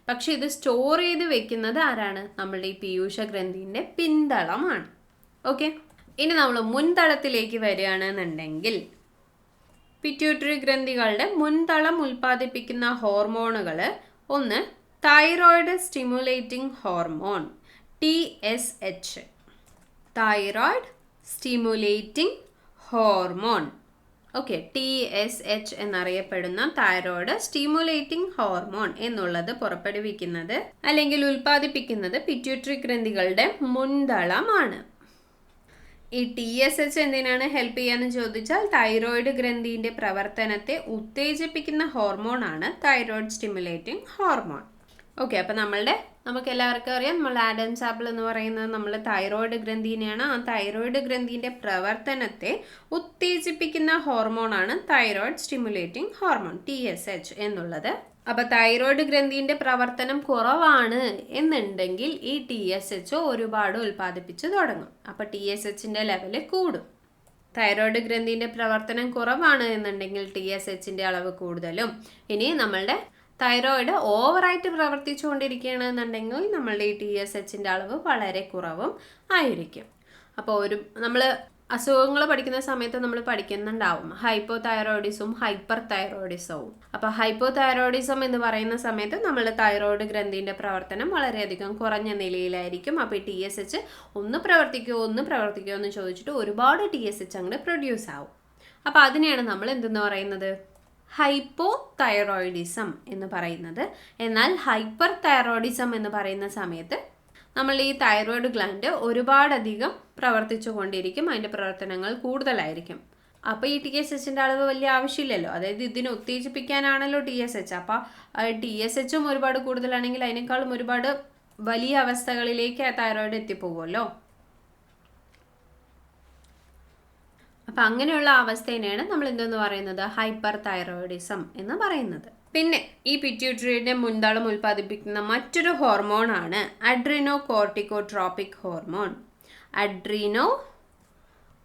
പക്ഷെ ഇത് സ്റ്റോർ ചെയ്ത് വെക്കുന്നത് ആരാണ്? നമ്മളുടെ ഈ പീയൂഷഗ്രന്ഥിൻ്റെ പിൻദളമാണ്. ഓക്കെ, ഇനി നമ്മൾ മുൻതളത്തിലേക്ക് വരികയാണെന്നുണ്ടെങ്കിൽ പിറ്റ്യൂട്ടറി ഗ്രന്ഥികളുടെ മുൻതളം ഉൽപ്പാദിപ്പിക്കുന്ന ഹോർമോണുകൾ, ഒന്ന് thyroid stimulating hormone TSH, thyroid stimulating hormone. Okay, TSH എന്നറിയപ്പെടുന്ന തൈറോയിഡ് സ്റ്റിമുലേറ്റിംഗ് ഹോർമോൺ എന്നുള്ളത് പുറപ്പെടുവിക്കുന്നത് അല്ലെങ്കിൽ ഉൽപ്പാദിപ്പിക്കുന്നത് പിറ്റ്യൂട്ടറി ഗ്രന്ഥികളുടെ മുൻതളമാണ്. ഈ TSH എന്തിനാണ് ഹെൽപ്പ് ചെയ്യാന്ന് ചോദിച്ചാൽ തൈറോയിഡ് ഗ്രന്ഥിന്റെ പ്രവർത്തനത്തെ ഉത്തേജിപ്പിക്കുന്ന ഹോർമോണാണ് തൈറോയിഡ് സ്റ്റിമുലേറ്റിംഗ് ഹോർമോൺ. ഓക്കെ, അപ്പോൾ നമുക്ക് എല്ലാവർക്കും അറിയാം, നമ്മൾ ആഡംസ് ആപ്പിൾ എന്ന് പറയുന്നത് നമ്മൾ തൈറോയിഡ് ഗ്രന്ഥിനെയാണ്. ആ തൈറോയിഡ് ഗ്രന്ഥിന്റെ പ്രവർത്തനത്തെ ഉത്തേജിപ്പിക്കുന്ന ഹോർമോണാണ് തൈറോയിഡ് സ്റ്റിമുലേറ്റിംഗ് ഹോർമോൺ TSH എന്നുള്ളത്. അപ്പോൾ തൈറോയിഡ് ഗ്രന്ഥിന്റെ പ്രവർത്തനം കുറവാണ് എന്നുണ്ടെങ്കിൽ ഈ TSH ഒരുപാട് ഉൽപ്പാദിപ്പിച്ച് തുടങ്ങും. അപ്പോൾ TSHന്റെ ലെവല് കൂടും. തൈറോയ്ഡ് ഗ്രന്ഥിൻ്റെ പ്രവർത്തനം കുറവാണ് എന്നുണ്ടെങ്കിൽ TSHൻ്റെ അളവ് കൂടുതലും. ഇനി നമ്മളുടെ തൈറോയിഡ് ഓവറായിട്ട് പ്രവർത്തിച്ചുകൊണ്ടിരിക്കുകയാണെന്നുണ്ടെങ്കിൽ നമ്മളുടെ ഈ TSHൻ്റെ അളവ് വളരെ കുറവും ആയിരിക്കും. അപ്പോൾ നമ്മൾ അസുഖങ്ങൾ പഠിക്കുന്ന സമയത്ത് നമ്മൾ പഠിക്കുന്നുണ്ടാവും ഹൈപ്പോ തൈറോയിഡിസവും ഹൈപ്പർ തൈറോയിഡിസവും. അപ്പോൾ ഹൈപ്പോ തൈറോയിഡിസം എന്ന് പറയുന്ന സമയത്ത് നമ്മളുടെ തൈറോയ്ഡ് ഗ്രന്ഥിൻ്റെ പ്രവർത്തനം വളരെയധികം കുറഞ്ഞ നിലയിലായിരിക്കും. അപ്പോൾ ഈ TSH ഒന്ന് പ്രവർത്തിക്കുമോ എന്ന് ചോദിച്ചിട്ട് ഒരുപാട് TSH അങ്ങോട്ട് പ്രൊഡ്യൂസ് ആവും. അപ്പോൾ അതിനെയാണ് നമ്മൾ എന്തെന്ന് പറയുന്നത്, ഹൈപ്പോ തൈറോയിഡിസം എന്ന് പറയുന്നത്. എന്നാൽ ഹൈപ്പർ തൈറോയിഡിസം എന്ന് പറയുന്ന സമയത്ത് നമ്മൾ ഈ തൈറോയ്ഡ് ഗ്ലാൻഡ് ഒരുപാടധികം പ്രവർത്തിച്ചു കൊണ്ടിരിക്കും, അതിൻ്റെ പ്രവർത്തനങ്ങൾ കൂടുതലായിരിക്കും. അപ്പോൾ ഈ TSHൻ്റെ അളവ് വലിയ ആവശ്യമില്ലല്ലോ, അതായത് ഇതിനെ ഉത്തേജിപ്പിക്കാനാണല്ലോ TSH. അപ്പോൾ TSHും ഒരുപാട് കൂടുതലാണെങ്കിൽ അതിനേക്കാളും ഒരുപാട് വലിയ അവസ്ഥകളിലേക്ക് തൈറോയ്ഡ് എത്തിപ്പോകുമല്ലോ. അപ്പം അങ്ങനെയുള്ള അവസ്ഥേനെയാണ് നമ്മൾ എന്തെന്ന് പറയുന്നത്, ഹൈപ്പർ തൈറോയിഡിസം എന്ന് പറയുന്നത്. പിന്നെ ഈ പിറ്റ്യൂട്ടറിയുടെ മുൻതാളം ഉൽപ്പാദിപ്പിക്കുന്ന മറ്റൊരു ഹോർമോണാണ് adrenocorticotropic hormone. Adreno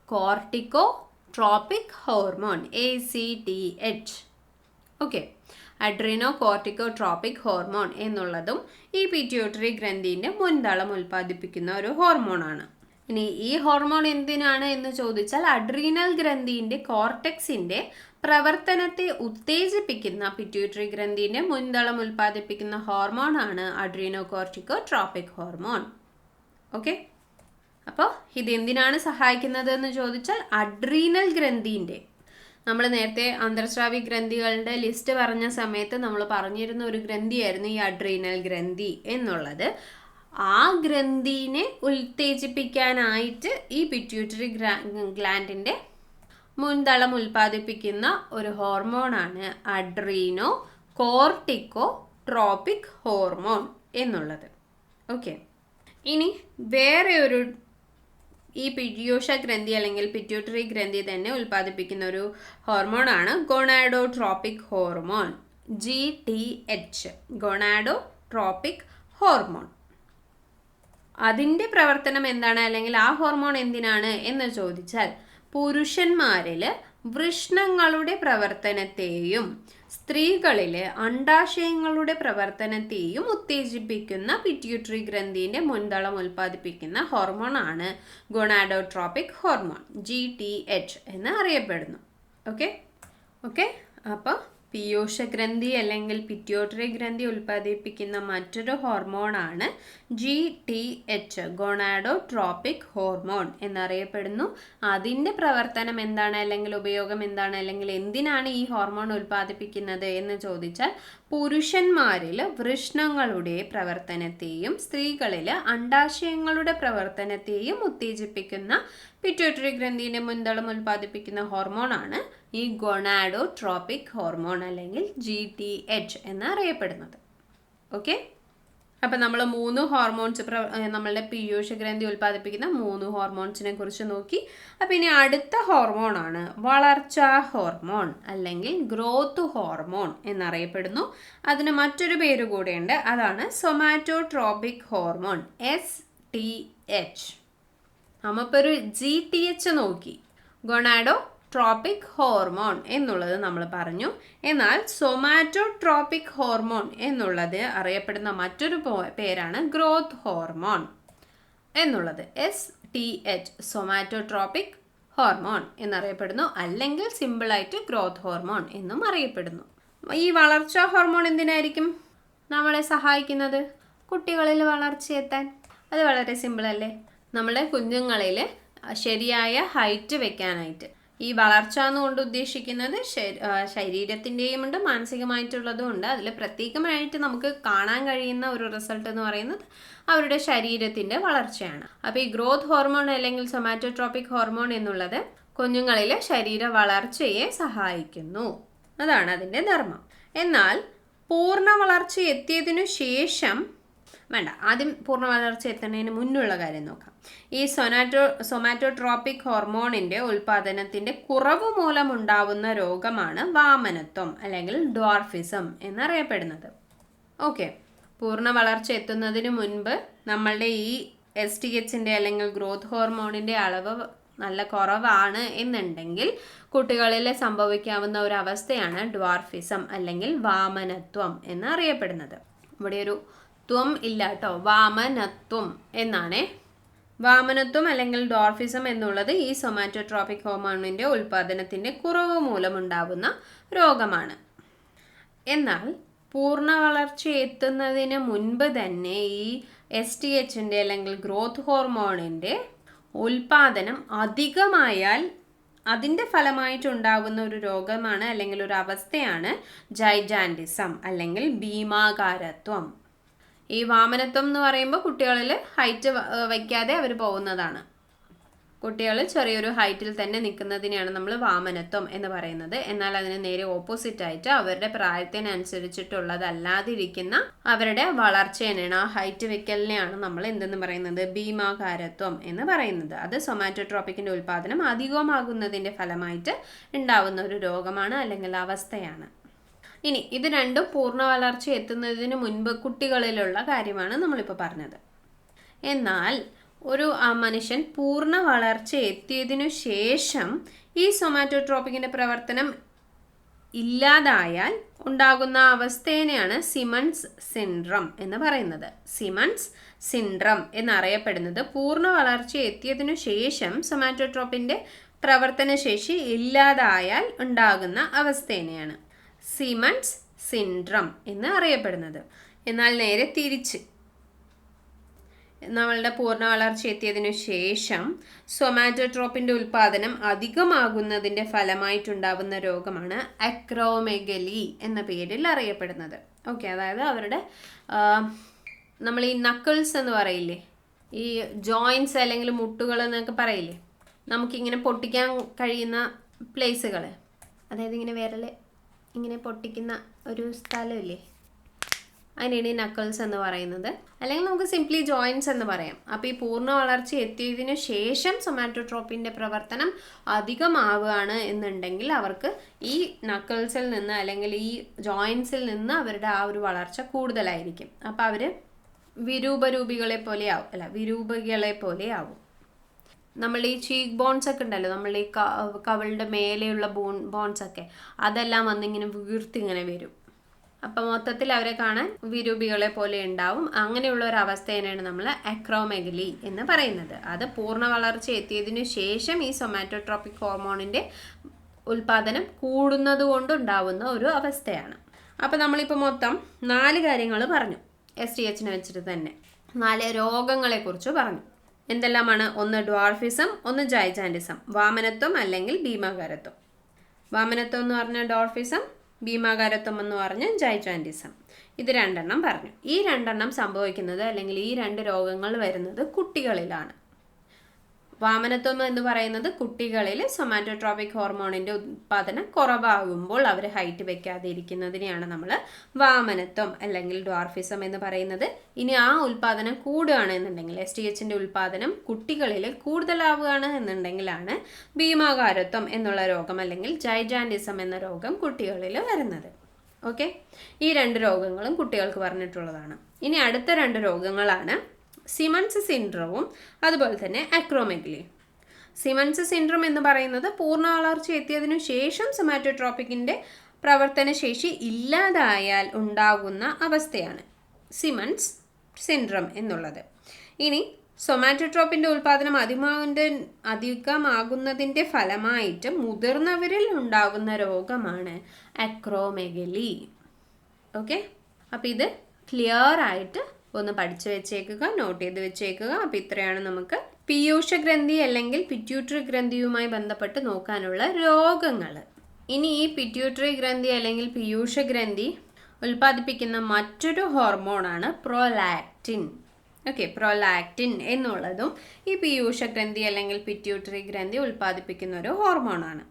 corticotropic hormone ACTH. Okay, adrenocorticotropic hormone എന്നുള്ളതും ഈ പിറ്റ്യൂട്ടറി ഗ്രന്ഥിൻ്റെ മുൻതാളം ഉൽപ്പാദിപ്പിക്കുന്ന ഒരു ഹോർമോണാണ്. ഇനി ഈ ഹോർമോൺ എന്തിനാണ് എന്ന് ചോദിച്ചാൽ അഡ്രീനൽ ഗ്രന്ഥിൻ്റെ കോർട്ടെക്സിൻ്റെ പ്രവർത്തനത്തെ ഉത്തേജിപ്പിക്കുന്ന പിറ്റ്യൂട്ടറി ഗ്രന്ഥിൻ്റെ മുൻതളം ഉൽപ്പാദിപ്പിക്കുന്ന ഹോർമോണാണ് അഡ്രീനോ കോർട്ടിക്കോട്രോപിക് ഹോർമോൺ. ഓക്കെ, അപ്പോൾ ഇത് എന്തിനാണ് സഹായിക്കുന്നത് എന്ന് ചോദിച്ചാൽ അഡ്രീനൽ ഗ്രന്ഥിൻ്റെ, നമ്മൾ നേരത്തെ അന്തർസ്രാവി ഗ്രന്ഥികളുടെ ലിസ്റ്റ് പറഞ്ഞ സമയത്ത് നമ്മൾ പറഞ്ഞിരുന്ന ഒരു ഗ്രന്ഥിയായിരുന്നു ഈ അഡ്രീനൽ ഗ്രന്ഥി എന്നുള്ളത്. ആ ഗ്രന്ഥിനെ ഉത്തേജിപ്പിക്കാനായിട്ട് ഈ പിറ്റ്യൂട്ടറി ഗ്ലാൻഡിൻ്റെ മുൻതളം ഉൽപ്പാദിപ്പിക്കുന്ന ഒരു ഹോർമോണാണ് അഡ്രീനോ കോർട്ടിക്കോട്രോപിക് ഹോർമോൺ എന്നുള്ളത്. ഓക്കെ, ഇനി വേറെ ഒരു ഈ പീയൂഷ ഗ്രന്ഥി അല്ലെങ്കിൽ പിറ്റ്യൂട്ടറി ഗ്രന്ഥി തന്നെ ഉൽപ്പാദിപ്പിക്കുന്ന ഒരു ഹോർമോണാണ് gonadotropic hormone GTH. Gonadotropic hormone. അതിൻ്റെ പ്രവർത്തനം എന്താണ്, അല്ലെങ്കിൽ ആ ഹോർമോൺ എന്തിനാണ് എന്ന് ചോദിച്ചാൽ പുരുഷന്മാരിൽ വൃഷ്ണങ്ങളുടെ പ്രവർത്തനത്തെയും സ്ത്രീകളിൽ അണ്ഡാശയങ്ങളുടെ പ്രവർത്തനത്തെയും ഉത്തേജിപ്പിക്കുന്ന പിറ്റ്യൂട്ടറി ഗ്രന്ഥിൻ്റെ മുൻതളം ഉൽപ്പാദിപ്പിക്കുന്ന ഹോർമോണാണ് ഗൊണാഡോട്രോപിക് ഹോർമോൺ GTH എന്ന് അറിയപ്പെടുന്നു. ഓക്കെ, അപ്പോൾ പീയൂഷ ഗ്രന്ഥി അല്ലെങ്കിൽ പിറ്റ്യൂട്ടറി ഗ്രന്ഥി ഉൽപ്പാദിപ്പിക്കുന്ന മറ്റൊരു ഹോർമോണാണ് GTH, ഗൊണാഡോട്രോപിക് ഹോർമോൺ എന്നറിയപ്പെടുന്നു. അതിൻ്റെ പ്രവർത്തനം എന്താണ്, അല്ലെങ്കിൽ ഉപയോഗം എന്താണ്, അല്ലെങ്കിൽ എന്തിനാണ് ഈ ഹോർമോൺ ഉൽപ്പാദിപ്പിക്കുന്നത് എന്ന് ചോദിച്ചാൽ പുരുഷന്മാരിൽ വൃഷ്ണങ്ങളുടെ പ്രവർത്തനത്തെയും സ്ത്രീകളിൽ അണ്ഡാശയങ്ങളുടെ പ്രവർത്തനത്തെയും ഉത്തേജിപ്പിക്കുന്ന പിറ്റ്യൂട്ടറി ഗ്രന്ഥിൻ്റെ മുൻതളം ഉൽപ്പാദിപ്പിക്കുന്ന ഹോർമോണാണ് ഈ ഗൊണാഡോട്രോപിക് ഹോർമോൺ അല്ലെങ്കിൽ GTH എന്നറിയപ്പെടുന്നത്. ഓക്കെ, അപ്പം നമ്മൾ 3 ഹോർമോൺസ് നമ്മളുടെ പീയൂഷ ഗ്രന്ഥി ഉൽപ്പാദിപ്പിക്കുന്ന 3 ഹോർമോൺസിനെ കുറിച്ച് നോക്കി. അപ്പം ഇനി അടുത്ത ഹോർമോണാണ് വളർച്ചാ ഹോർമോൺ അല്ലെങ്കിൽ ഗ്രോത്ത് ഹോർമോൺ എന്നറിയപ്പെടുന്നു. അതിന് മറ്റൊരു പേര് കൂടെയുണ്ട്, അതാണ് സൊമാറ്റോട്രോപിക് ഹോർമോൺ STH. നമ്മളിപ്പോൾ ഒരു GTH നോക്കി, ഗൊണാഡോട്രോപിക് ഹോർമോൺ എന്നുള്ളത് നമ്മൾ പറഞ്ഞു. എന്നാൽ സൊമാറ്റോട്രോപിക് ഹോർമോൺ എന്നുള്ളത് അറിയപ്പെടുന്ന മറ്റൊരു പേരാണ് ഗ്രോത്ത് ഹോർമോൺ എന്നുള്ളത്. STH, സൊമാറ്റോട്രോപിക് ഹോർമോൺ എന്നറിയപ്പെടുന്നു, അല്ലെങ്കിൽ സിമ്പിളായിട്ട് ഗ്രോത്ത് ഹോർമോൺ എന്നും അറിയപ്പെടുന്നു. ഈ വളർച്ചാ ഹോർമോൺ എന്തിനായിരിക്കും നമ്മളെ സഹായിക്കുന്നത്? കുട്ടികളിൽ വളർച്ചയെത്താൻ. അത് വളരെ സിമ്പിളല്ലേ, നമ്മളെ കുഞ്ഞുങ്ങളിൽ ശരിയായ ഹൈറ്റ് വെക്കാനായിട്ട്. ഈ വളർച്ച എന്നുകൊണ്ട് ഉദ്ദേശിക്കുന്നത് ശരീരത്തിൻ്റെയും ഉണ്ട്, മാനസികമായിട്ടുള്ളതും ഉണ്ട്. അതിൽ പ്രത്യേകമായിട്ട് നമുക്ക് കാണാൻ കഴിയുന്ന ഒരു റിസൾട്ട് എന്ന് പറയുന്നത് അവരുടെ ശരീരത്തിൻ്റെ വളർച്ചയാണ്. അപ്പോൾ ഈ ഗ്രോത്ത് ഹോർമോൺ അല്ലെങ്കിൽ സൊമാറ്റോട്രോപിക് ഹോർമോൺ എന്നുള്ളത് കുഞ്ഞുങ്ങളിലെ ശരീര വളർച്ചയെ സഹായിക്കുന്നു. അതാണ് അതിൻ്റെ ധർമ്മം. എന്നാൽ പൂർണ്ണ വളർച്ച എത്തിയതിനു ശേഷം ആദ്യം പൂർണ്ണ വളർച്ച എത്തുന്നതിന് മുന്നുള്ള കാര്യം നോക്കാം. ഈ സൊമാറ്റോട്രോപിക് ഹോർമോണിൻ്റെ ഉൽപ്പാദനത്തിൻ്റെ കുറവ് മൂലമുണ്ടാവുന്ന രോഗമാണ് വാമനത്വം അല്ലെങ്കിൽ ഡ്വാർഫിസം എന്നറിയപ്പെടുന്നത്. ഓക്കെ, പൂർണ്ണ വളർച്ച എത്തുന്നതിന് മുൻപ് നമ്മളുടെ ഈ STHൻ്റെ അല്ലെങ്കിൽ ഗ്രോത്ത് ഹോർമോണിൻ്റെ അളവ് നല്ല കുറവാണ് എന്നുണ്ടെങ്കിൽ കുട്ടികളിൽ സംഭവിക്കാവുന്ന ഒരു അവസ്ഥയാണ് ഡ്വാർഫിസം അല്ലെങ്കിൽ വാമനത്വം എന്നറിയപ്പെടുന്നത്. ഇവിടെ ഒരു ത്വം ഇല്ല കേട്ടോ, വാമനത്വം എന്നാണേ. വാമനത്വം അല്ലെങ്കിൽ ഡ്വാർഫിസം എന്നുള്ളത് ഈ സൊമാറ്റോട്രോപിക് ഹോർമോണിൻ്റെ ഉൽപ്പാദനത്തിൻ്റെ കുറവ് മൂലമുണ്ടാകുന്ന രോഗമാണ്. എന്നാൽ പൂർണ്ണ വളർച്ച എത്തുന്നതിന് മുൻപ് തന്നെ ഈ STHൻ്റെ അല്ലെങ്കിൽ ഗ്രോത്ത് ഹോർമോണിൻ്റെ ഉൽപാദനം അധികമായാൽ അതിൻ്റെ ഫലമായിട്ടുണ്ടാകുന്ന ഒരു രോഗമാണ് അല്ലെങ്കിൽ ഒരു അവസ്ഥയാണ് ജൈജാൻറ്റിസം അല്ലെങ്കിൽ ഭീമാകാരത്വം. ഈ വാമനത്വം എന്ന് പറയുമ്പോൾ കുട്ടികളിൽ ഹൈറ്റ് വയ്ക്കാതെ അവർ പോകുന്നതാണ്. കുട്ടികൾ ചെറിയൊരു ഹൈറ്റിൽ തന്നെ നിൽക്കുന്നതിനെയാണ് നമ്മൾ വാമനത്വം എന്ന് പറയുന്നത്. എന്നാൽ അതിന് നേരെ ഓപ്പോസിറ്റ് ആയിട്ട് അവരുടെ പ്രായത്തിനനുസരിച്ചിട്ടുള്ളതല്ലാതിരിക്കുന്ന അവരുടെ വളർച്ചേനെയാണ്, ആ ഹൈറ്റ് വെക്കലിനെയാണ് നമ്മൾ എന്തെന്ന് പറയുന്നത്, ഭീമാകാരത്വം എന്ന് പറയുന്നത്. അത് സൊമാറ്റോട്രോപിക്കിൻ്റെ ഉൽപ്പാദനം അധികമാകുന്നതിൻ്റെ ഫലമായിട്ട് ഉണ്ടാവുന്ന ഒരു രോഗമാണ് അല്ലെങ്കിൽ അവസ്ഥയാണ്. ഇനി ഇത് രണ്ടും പൂർണ്ണ വളർച്ച എത്തുന്നതിന് മുൻപ് കുട്ടികളിലുള്ള കാര്യമാണ് നമ്മളിപ്പോൾ പറഞ്ഞത്. എന്നാൽ ഒരു മനുഷ്യൻ പൂർണ്ണ വളർച്ച എത്തിയതിനു ശേഷം ഈ സൊമാറ്റോട്രോപിക്കിൻ്റെ പ്രവർത്തനം ഇല്ലാതായാൽ ഉണ്ടാകുന്ന അവസ്ഥേനെയാണ് സിമൺസ് സിൻഡ്രം എന്ന് പറയുന്നത്. സിമൺസ് സിൻഡ്രം എന്നറിയപ്പെടുന്നത് പൂർണ്ണ വളർച്ച എത്തിയതിനു ശേഷം സൊമാറ്റോട്രോപ്പിൻ്റെ പ്രവർത്തനശേഷി ഇല്ലാതായാൽ ഉണ്ടാകുന്ന അവസ്ഥേനെയാണ് സിമൺസ് സിൻഡ്രം എന്ന് അറിയപ്പെടുന്നത്. എന്നാൽ നേരെ തിരിച്ച് നമ്മളുടെ പൂർണ്ണ വളർച്ച എത്തിയതിനു ശേഷം സൊമാറ്റോട്രോപ്പിൻ്റെ ഉൽപ്പാദനം അധികമാകുന്നതിൻ്റെ ഫലമായിട്ടുണ്ടാകുന്ന രോഗമാണ് അക്രോമെഗലി എന്ന പേരിൽ അറിയപ്പെടുന്നത്. ഓക്കെ, അതായത് അവരുടെ നമ്മൾ ഈ നക്കിൾസ് എന്ന് പറയില്ലേ, ഈ ജോയിൻറ്റ്സ് അല്ലെങ്കിൽ മുട്ടുകൾ എന്നൊക്കെ പറയില്ലേ, നമുക്കിങ്ങനെ പൊട്ടിക്കാൻ കഴിയുന്ന പ്ലേസുകൾ, അതായത് ഇങ്ങനെ വിരൽ ഇങ്ങനെ പൊട്ടിക്കുന്ന ഒരു സ്ഥലമില്ലേ, അതിനാണ് ഈ നക്കിൾസ് എന്ന് പറയുന്നത്. അല്ലെങ്കിൽ നമുക്ക് സിംപ്ലി ജോയിൻറ്റ്സ് എന്ന് പറയാം. അപ്പോൾ ഈ പൂർണ്ണ വളർച്ച എത്തിയതിനു ശേഷം സൊമാറ്റോട്രോപ്പിൻ്റെ പ്രവർത്തനം അധികമാവുകയാണ് എന്നുണ്ടെങ്കിൽ അവർക്ക് ഈ നക്കിൾസിൽ നിന്ന് അല്ലെങ്കിൽ ഈ ജോയിൻറ്റ്സിൽ നിന്ന് അവരുടെ ആ ഒരു വളർച്ച കൂടുതലായിരിക്കും. അപ്പോൾ അവർ വിരൂപകളെ പോലെ ആവും. നമ്മൾ ഈ ചീക്ക് ബോൺസ് ഒക്കെ ഉണ്ടല്ലോ, നമ്മൾ ഈ കവിളുടെ മേലെയുള്ള ബോൺസൊക്കെ, അതെല്ലാം വന്നിങ്ങനെ വീർത്തിങ്ങനെ വരും. അപ്പം മൊത്തത്തിൽ അവരെ കാണാൻ വിരൂപികളെ പോലെ ഉണ്ടാവും. അങ്ങനെയുള്ള ഒരു അവസ്ഥയാണ് നമ്മൾ അക്രോമെഗലി എന്ന് പറയുന്നത്. അത് പൂർണ്ണ വളർച്ച എത്തിയതിനു ശേഷം ഈ സൊമാറ്റോട്രോപിക് ഹോർമോണിൻ്റെ ഉൽപ്പാദനം കൂടുന്നത് കൊണ്ടുണ്ടാവുന്ന ഒരു അവസ്ഥയാണ്. അപ്പോൾ നമ്മളിപ്പോൾ മൊത്തം 4 കാര്യങ്ങൾ പറഞ്ഞു. STHനെ വെച്ചിട്ട് തന്നെ 4 രോഗങ്ങളെക്കുറിച്ച് പറഞ്ഞു. എന്തെല്ലാമാണ്? ഒന്ന് ഡ്വാർഫിസം, ഒന്ന് ജൈജാൻറ്റിസം, വാമനത്വം അല്ലെങ്കിൽ ഭീമാകാരത്വം. വാമനത്വം എന്ന് പറഞ്ഞാൽ ഡ്വാർഫിസം, ഭീമാകാരത്വം എന്ന് പറഞ്ഞ് ജൈജാൻറ്റിസം. ഇത് 2 പറഞ്ഞു. ഈ 2 സംഭവിക്കുന്നത് അല്ലെങ്കിൽ ഈ 2 രോഗങ്ങൾ വരുന്നത് കുട്ടികളിലാണ്. വാമനത്വം എന്ന് പറയുന്നത് കുട്ടികളിൽ സൊമാറ്റോട്രോപിക് ഹോർമോണിൻ്റെ ഉത്പാദനം കുറവാകുമ്പോൾ അവർ ഹൈറ്റ് വെക്കാതെ ഇരിക്കുന്നതിനെയാണ് നമ്മൾ വാമനത്വം അല്ലെങ്കിൽ ഡ്വാർഫിസം എന്ന് പറയുന്നത്. ഇനി ആ ഉൽപാദനം കൂടുകയാണ് എന്നുണ്ടെങ്കിൽ, STHൻ്റെ ഉൽപാദനം കുട്ടികളിൽ കൂടുതലാവുകയാണ് എന്നുണ്ടെങ്കിലാണ് ഭീമാകാരത്വം എന്നുള്ള രോഗം അല്ലെങ്കിൽ ജൈജാൻറ്റിസം എന്ന രോഗം കുട്ടികളിൽ വരുന്നത്. ഓക്കെ, ഈ 2 രോഗങ്ങളും കുട്ടികൾക്ക് പറഞ്ഞിട്ടുള്ളതാണ്. ഇനി അടുത്ത 2 രോഗങ്ങളാണ് സിമൺസ് സിൻഡ്രവും അതുപോലെ തന്നെ അക്രോമെഗലി. സിമൺസ് സിൻഡ്രം എന്ന് പറയുന്നത് പൂർണ്ണ വളർച്ച എത്തിയതിനു ശേഷം സൊമാറ്റോട്രോപിക്കിൻ്റെ പ്രവർത്തനശേഷി ഇല്ലാതായാൽ ഉണ്ടാകുന്ന അവസ്ഥയാണ് സിമൺസ് സിൻഡ്രം എന്നുള്ളത്. ഇനി സൊമാറ്റോട്രോപ്പിൻ്റെ ഉൽപ്പാദനം അധികമാകുന്നതിൻ്റെ ഫലമായിട്ട് മുതിർന്നവരിൽ ഉണ്ടാകുന്ന രോഗമാണ് അക്രോമെഗലി. ഓക്കെ, അപ്പോൾ ഇത് ക്ലിയർ ആയിട്ട് ഒന്ന് പഠിച്ചു വെച്ചേക്കുക, നോട്ട് ചെയ്ത് വെച്ചേക്കുക. അപ്പോൾ ഇത്രയാണ് നമുക്ക് പീയൂഷഗ്രന്ഥി അല്ലെങ്കിൽ പിറ്റ്യൂട്ടറി ഗ്രന്ഥിയുമായി ബന്ധപ്പെട്ട് നോക്കാനുള്ള രോഗങ്ങൾ. ഇനി ഈ പിറ്റ്യൂട്ടറി ഗ്രന്ഥി അല്ലെങ്കിൽ പീയൂഷഗ്രന്ഥി ഉൽപ്പാദിപ്പിക്കുന്ന മറ്റൊരു ഹോർമോണാണ് പ്രൊലാക്റ്റിൻ. ഓക്കെ, പ്രൊലാക്റ്റിൻ എന്നുള്ളതും ഈ പീയൂഷഗ്രന്ഥി അല്ലെങ്കിൽ പിറ്റ്യൂട്ടറി ഗ്രന്ഥി ഉൽപ്പാദിപ്പിക്കുന്ന ഒരു ഹോർമോണാണ്.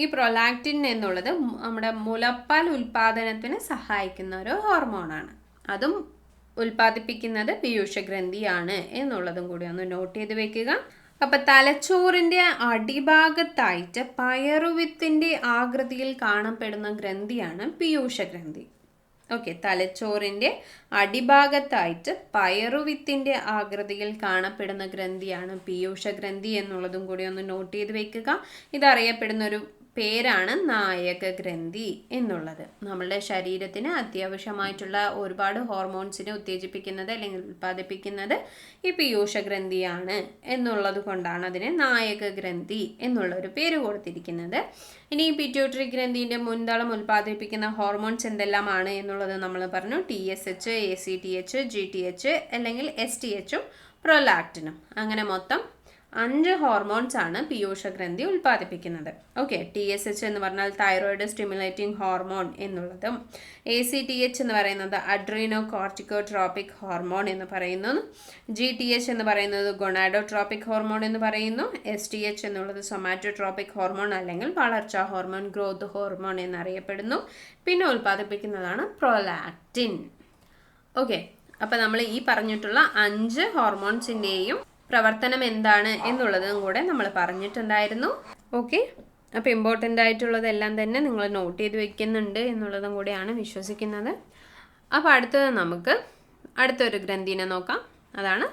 ഈ പ്രൊലാക്റ്റിൻ എന്നുള്ളത് നമ്മുടെ മുലപ്പാൽ ഉൽപ്പാദനത്തിന് സഹായിക്കുന്ന ഒരു ഹോർമോണാണ്. അതും ഉൽപ്പാദിപ്പിക്കുന്നത് പീയൂഷഗ്രന്ഥിയാണ് എന്നുള്ളതും കൂടി ഒന്ന് നോട്ട് ചെയ്ത് വെക്കുക. അപ്പം തലച്ചോറിൻ്റെ അടിഭാഗത്തായിട്ട് പയറുവിത്തിൻ്റെ ആകൃതിയിൽ കാണപ്പെടുന്ന ഗ്രന്ഥിയാണ് പീയൂഷഗ്രന്ഥി. ഓക്കെ, തലച്ചോറിൻ്റെ അടിഭാഗത്തായിട്ട് പയറുവിത്തിൻ്റെ ആകൃതിയിൽ കാണപ്പെടുന്ന ഗ്രന്ഥിയാണ് പീയൂഷ ഗ്രന്ഥി എന്നുള്ളതും കൂടി ഒന്ന് നോട്ട് ചെയ്ത് വെക്കുക. ഇതറിയപ്പെടുന്ന ഒരു പേരാണ് നായക ഗ്രന്ഥി എന്നുള്ളത്. നമ്മളുടെ ശരീരത്തിന് അത്യാവശ്യമായിട്ടുള്ള ഒരുപാട് ഹോർമോൺസിനെ ഉത്തേജിപ്പിക്കുന്നത് അല്ലെങ്കിൽ ഉൽപ്പാദിപ്പിക്കുന്നത് ഈ പീയൂഷ ഗ്രന്ഥിയാണ് എന്നുള്ളത് കൊണ്ടാണ് അതിന് നായക ഗ്രന്ഥി എന്നുള്ളൊരു പേര് കൊടുത്തിരിക്കുന്നത്. ഇനി ഈ പിറ്റ്യൂട്ടറി ഗ്രന്ഥിൻ്റെ മുൻതളം ഉൽപ്പാദിപ്പിക്കുന്ന ഹോർമോൺസ് എന്തെല്ലാമാണ് എന്നുള്ളത് നമ്മൾ പറഞ്ഞു. TSH, ACTH, GTH അല്ലെങ്കിൽ STHും പ്രൊലാക്റ്റിനും. അങ്ങനെ മൊത്തം 5 ഹോർമോൺസ് ആണ് പീയൂഷ ഗ്രന്ഥി ഉൽപ്പാദിപ്പിക്കുന്നത്. ഓക്കെ, TSH എന്ന് പറഞ്ഞാൽ തൈറോയിഡ് സ്റ്റിമുലേറ്റിംഗ് ഹോർമോൺ എന്നുള്ളതും, ACTH എന്ന് പറയുന്നത് അഡ്രീനോ കോർട്ടിക്കോട്രോപിക് ഹോർമോൺ എന്ന് പറയുന്നു, GTH എന്ന് പറയുന്നത് ഗൊണാഡോട്രോപിക് ഹോർമോൺ എന്ന് പറയുന്നു, STH എന്നുള്ളത് സൊമാറ്റോട്രോപിക് ഹോർമോൺ അല്ലെങ്കിൽ വളർച്ചാ ഹോർമോൺ, ഗ്രോത്ത് ഹോർമോൺ എന്നറിയപ്പെടുന്നു. പിന്നെ ഉൽപ്പാദിപ്പിക്കുന്നതാണ് പ്രൊലാക്റ്റിൻ. ഓക്കെ, അപ്പോൾ നമ്മൾ ഈ പറഞ്ഞിട്ടുള്ള 5 ഹോർമോൺസിൻ്റെയും പ്രവർത്തനം എന്താണ് എന്നുള്ളതും കൂടെ നമ്മൾ പറഞ്ഞിട്ടുണ്ടായിരുന്നു. ഓക്കെ, അപ്പോൾ ഇമ്പോർട്ടൻ്റ് ആയിട്ടുള്ളതെല്ലാം തന്നെ നിങ്ങൾ നോട്ട് ചെയ്ത് വെക്കുന്നുണ്ട് എന്നുള്ളതും കൂടെയാണ് വിശ്വസിക്കുന്നത്. അപ്പോൾ അടുത്തത് നമുക്ക് അടുത്തൊരു ഗ്രന്ഥിനെ നോക്കാം. അതാണ്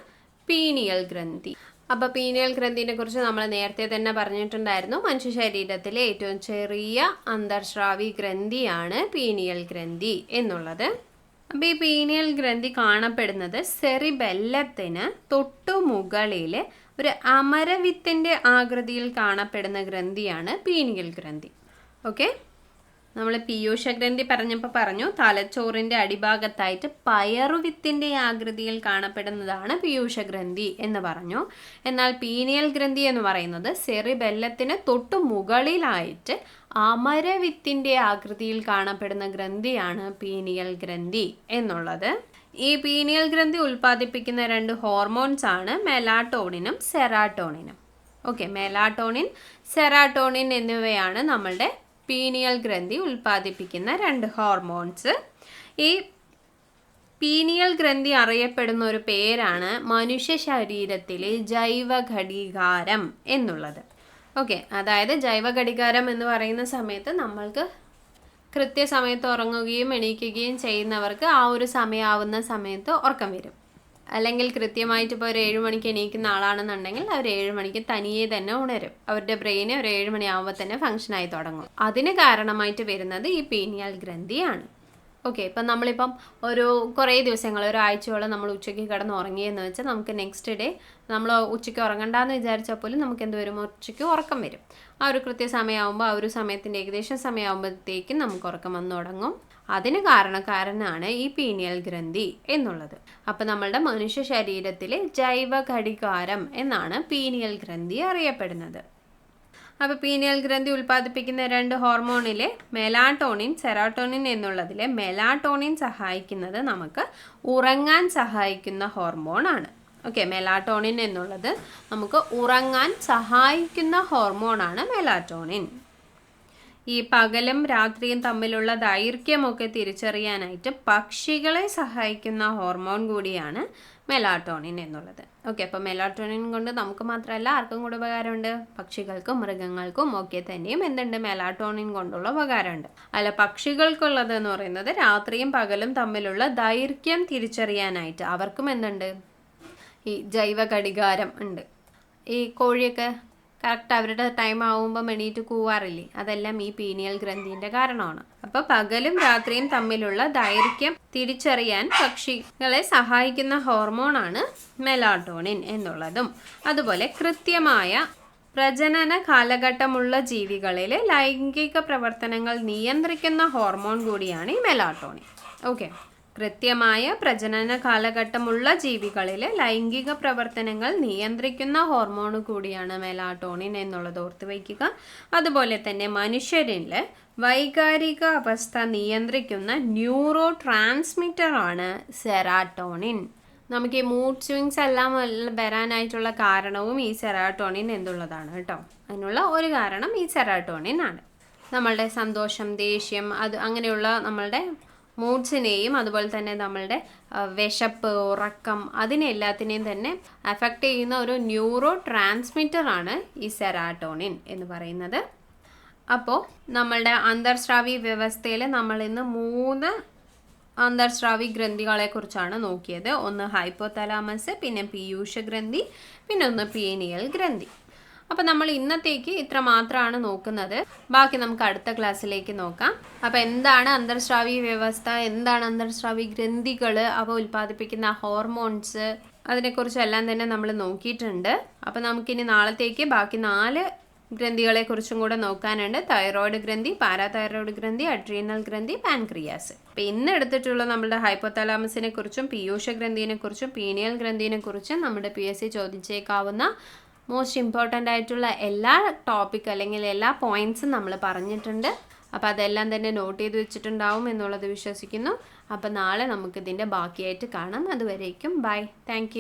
പീനിയൽ ഗ്രന്ഥി. അപ്പോൾ പീനിയൽ ഗ്രന്ഥിനെ കുറിച്ച് നമ്മൾ നേരത്തെ തന്നെ പറഞ്ഞിട്ടുണ്ടായിരുന്നു. മനുഷ്യ ശരീരത്തിലെ ഏറ്റവും ചെറിയ അന്തർസ്രാവി ഗ്രന്ഥിയാണ് പീനിയൽ ഗ്രന്ഥി എന്നുള്ളത്. അപ്പോൾ ഈ പീനിയൽ ഗ്രന്ഥി കാണപ്പെടുന്നത് സെറിബെല്ലത്തിന് തൊട്ടു മുകളിൽ ഒരു അമരവിത്തിൻ്റെ ആകൃതിയിൽ കാണപ്പെടുന്ന ഗ്രന്ഥിയാണ് പീനിയൽ ഗ്രന്ഥി. ഓക്കെ, നമ്മൾ പീയൂഷ ഗ്രന്ഥി പറഞ്ഞപ്പോൾ പറഞ്ഞു തലച്ചോറിൻ്റെ അടിഭാഗത്തായിട്ട് പയറുവിത്തിൻ്റെ ആകൃതിയിൽ കാണപ്പെടുന്നതാണ് പീയൂഷ ഗ്രന്ഥി എന്ന് പറഞ്ഞു. എന്നാൽ പീനിയൽ ഗ്രന്ഥി എന്ന് പറയുന്നത് സെറിബെല്ലത്തിന് തൊട്ടു മുകളിലായിട്ട് അമരവിത്തിൻ്റെ ആകൃതിയിൽ കാണപ്പെടുന്ന ഗ്രന്ഥിയാണ് പീനിയൽ ഗ്രന്ഥി എന്നുള്ളത്. ഈ പീനിയൽ ഗ്രന്ഥി ഉൽപ്പാദിപ്പിക്കുന്ന 2 ഹോർമോൺസ് ആണ് മെലാട്ടോണിനും സെറാട്ടോണിനും. ഓക്കെ, മെലാട്ടോണിൻ, സെറാട്ടോണിൻ എന്നിവയാണ് നമ്മളുടെ പീനിയൽ ഗ്രന്ഥി ഉൽപ്പാദിപ്പിക്കുന്ന 2 ഹോർമോൺസ്. ഈ പീനിയൽ ഗ്രന്ഥി അറിയപ്പെടുന്ന ഒരു പേരാണ് മനുഷ്യ ശരീരത്തിലെ ജൈവ ഘടികാരം എന്നുള്ളത്. ഓക്കെ, അതായത് ജൈവ ഘടികാരം എന്ന് പറയുന്ന സമയത്ത് നമ്മൾക്ക് കൃത്യസമയത്ത് ഉറങ്ങുകയും എണീക്കുകയും ചെയ്യുന്നവർക്ക് ആ ഒരു സമയമാവുന്ന സമയത്ത് ഉറക്കം വരും. അല്ലെങ്കിൽ കൃത്യമായിട്ട് ഇപ്പോൾ ഒരു 7 മണിക്ക് എണീക്കുന്ന ആളാണെന്നുണ്ടെങ്കിൽ അവർ 7 മണിക്ക് തനിയെ തന്നെ ഉണരും. അവരുടെ ബ്രെയിന് ഒരു 7 മണിയാകുമ്പോൾ തന്നെ ഫങ്ഷനായി തുടങ്ങും. അതിന് കാരണമായിട്ട് വരുന്നത് ഈ പീനിയൽ ഗ്രന്ഥിയാണ്. ഓക്കെ, ഇപ്പം നമ്മളിപ്പം കുറേ ദിവസങ്ങൾ ഒരാഴ്ചയോളം നമ്മൾ ഉച്ചയ്ക്ക് കിടന്ന് ഉറങ്ങിയെന്ന് വെച്ചാൽ നമുക്ക് നെക്സ്റ്റ് ഡേ നമ്മൾ ഉച്ചയ്ക്ക് ഉറങ്ങണ്ടെന്ന് വിചാരിച്ചാൽ പോലും നമുക്ക് എന്ത് വരും, ഉച്ചയ്ക്ക് ഉറക്കം വരും. ആ ഒരു കൃത്യസമയമാകുമ്പോൾ ആ ഒരു സമയത്തിൻ്റെ ഏകദേശം സമയമാകുമ്പോഴത്തേക്കും നമുക്ക് ഉറക്കം വന്നു തുടങ്ങും. അതിന് കാരണക്കാരനാണ് ഈ പീനിയൽ ഗ്രന്ഥി എന്നുള്ളത്. അപ്പം നമ്മളുടെ മനുഷ്യ ശരീരത്തിലെ ജൈവ ഘടികാരം എന്നാണ് പീനിയൽ ഗ്രന്ഥി അറിയപ്പെടുന്നത്. അപ്പോൾ പീനിയൽ ഗ്രന്ഥി ഉൽപ്പാദിപ്പിക്കുന്ന 2 ഹോർമോണിലെ മെലാട്ടോണിൻ, സെറാട്ടോണിൻ എന്നുള്ളതിലെ മെലാട്ടോണിൻ സഹായിക്കുന്നത് നമുക്ക് ഉറങ്ങാൻ സഹായിക്കുന്ന ഹോർമോണാണ്. ഓക്കെ, മെലാട്ടോണിൻ എന്നുള്ളത് നമുക്ക് ഉറങ്ങാൻ സഹായിക്കുന്ന ഹോർമോണാണ് മെലാട്ടോണിൻ. ഈ പകലും രാത്രിയും തമ്മിലുള്ള ദൈർഘ്യമൊക്കെ തിരിച്ചറിയാനായിട്ട് പക്ഷികളെ സഹായിക്കുന്ന ഹോർമോൺ കൂടിയാണ് മെലാട്ടോണിൻ എന്നുള്ളത്. ഓക്കെ, അപ്പോൾ മെലാട്ടോണിൻ കൊണ്ട് നമുക്ക് മാത്രമല്ല ആർക്കും കൂടെ ഉപകാരമുണ്ട്, പക്ഷികൾക്കും മൃഗങ്ങൾക്കും ഒക്കെ തന്നെയും എന്തുണ്ട്, മെലാട്ടോണിൻ കൊണ്ടുള്ള ഉപകാരമുണ്ട്. അല്ല, പക്ഷികൾക്കുള്ളത് എന്ന് പറയുന്നത് രാത്രിയും പകലും തമ്മിലുള്ള ദൈർഘ്യം തിരിച്ചറിയാനായിട്ട് അവർക്കും എന്തുണ്ട്, ഈ ജൈവ ഘടികാരം ഉണ്ട്. ഈ കോഴിയൊക്കെ കറക്റ്റ് അവരുടെ ടൈം ആകുമ്പോൾ എണീറ്റ് കൂവാറില്ലേ, അതെല്ലാം ഈ പീനിയൽ ഗ്രന്ഥിൻ്റെ കാരണമാണ്. അപ്പോൾ പകലും രാത്രിയും തമ്മിലുള്ള ദൈർഘ്യം തിരിച്ചറിയാൻ പക്ഷികളെ സഹായിക്കുന്ന ഹോർമോണാണ് മെലാട്ടോണിൻ എന്നുള്ളതും. അതുപോലെ കൃത്യമായ പ്രജനന കാലഘട്ടമുള്ള ജീവികളിൽ ലൈംഗിക പ്രവർത്തനങ്ങൾ നിയന്ത്രിക്കുന്ന ഹോർമോൺ കൂടിയാണ് ഈ മെലാട്ടോണിൻ. ഓക്കെ, കൃത്യമായ പ്രജനന കാലഘട്ടമുള്ള ജീവികളിൽ ലൈംഗിക പ്രവർത്തനങ്ങൾ നിയന്ത്രിക്കുന്ന ഹോർമോൺ കൂടിയാണ് മെലാട്ടോണിൻ എന്നുള്ളത് ഓർത്ത് വയ്ക്കുക. അതുപോലെ തന്നെ മനുഷ്യരിൽ വൈകാരിക അവസ്ഥ നിയന്ത്രിക്കുന്ന ന്യൂറോ ട്രാൻസ്മിറ്ററാണ് സെറാട്ടോണിൻ. നമുക്ക് ഈ മൂഡ് സ്വിങ്സ് എല്ലാം വരാനായിട്ടുള്ള കാരണവും ഈ സെറാട്ടോണിൻ എന്നുള്ളതാണ് കേട്ടോ. അതിനുള്ള ഒരു കാരണം ഈ സെറാട്ടോണിൻ ആണ്. നമ്മളുടെ സന്തോഷം, ദേഷ്യം, അങ്ങനെയുള്ള നമ്മളുടെ മൂഡ്സിനെയും അതുപോലെ തന്നെ നമ്മളുടെ വിശപ്പ്, ഉറക്കം, അതിനെല്ലാത്തിനെയും തന്നെ അഫക്റ്റ് ചെയ്യുന്ന ഒരു ന്യൂറോ ട്രാൻസ്മിറ്ററാണ് ഈ സെറാട്ടോണിൻ എന്ന് പറയുന്നത്. അപ്പോൾ നമ്മളുടെ അന്തർസ്രാവി വ്യവസ്ഥയിൽ നമ്മൾ ഇന്ന് 3 അന്തർസ്രാവി ഗ്രന്ഥികളെ കുറിച്ചാണ് നോക്കിയത്. ഒന്ന് ഹൈപ്പോതലാമസ്, പിന്നെ പീയൂഷ ഗ്രന്ഥി, പിന്നെ ഒന്ന് പീനിയൽ ഗ്രന്ഥി. അപ്പം നമ്മൾ ഇന്നത്തേക്ക് ഇത്ര മാത്രമാണ് നോക്കുന്നത്. ബാക്കി നമുക്ക് അടുത്ത ക്ലാസ്സിലേക്ക് നോക്കാം. അപ്പം എന്താണ് അന്തർസ്രാവി വ്യവസ്ഥ, എന്താണ് അന്തർസ്രാവി ഗ്രന്ഥികൾ, അവ ഉൽപ്പാദിപ്പിക്കുന്ന ഹോർമോൺസ്, അതിനെക്കുറിച്ചെല്ലാം തന്നെ നമ്മൾ നോക്കിയിട്ടുണ്ട്. അപ്പം നമുക്കിനി നാളത്തേക്ക് ബാക്കി 4 ഗ്രന്ഥികളെ കുറിച്ചും കൂടെ നോക്കാനുണ്ട്. തൈറോയ്ഡ് ഗ്രന്ഥി, പാരാതൈറോയ്ഡ് ഗ്രന്ഥി, അഡ്രീനൽ ഗ്രന്ഥി, പാൻക്രിയാസ്. അപ്പം ഇന്ന് എടുത്തിട്ടുള്ള നമ്മുടെ ഹൈപ്പോതലാമസിനെ കുറിച്ചും പീയൂഷ ഗ്രന്ഥിനെ കുറിച്ചും പീനിയൽ ഗ്രന്ഥിനെ കുറിച്ചും നമ്മുടെ PSC ചോദിച്ചേക്കാവുന്ന മോസ്റ്റ് ഇമ്പോർട്ടൻ്റ് ആയിട്ടുള്ള എല്ലാ ടോപ്പിക് അല്ലെങ്കിൽ എല്ലാ പോയിൻറ്റ്സും നമ്മൾ പറഞ്ഞിട്ടുണ്ട്. അപ്പോൾ അതെല്ലാം തന്നെ നോട്ട് ചെയ്ത് വെച്ചിട്ടുണ്ടാവും എന്നുള്ളത് വിശ്വസിക്കുന്നു. അപ്പോൾ നാളെ നമുക്കിതിൻ്റെ ബാക്കിയായിട്ട് കാണാം. അതുവരേക്കും ബൈ. താങ്ക്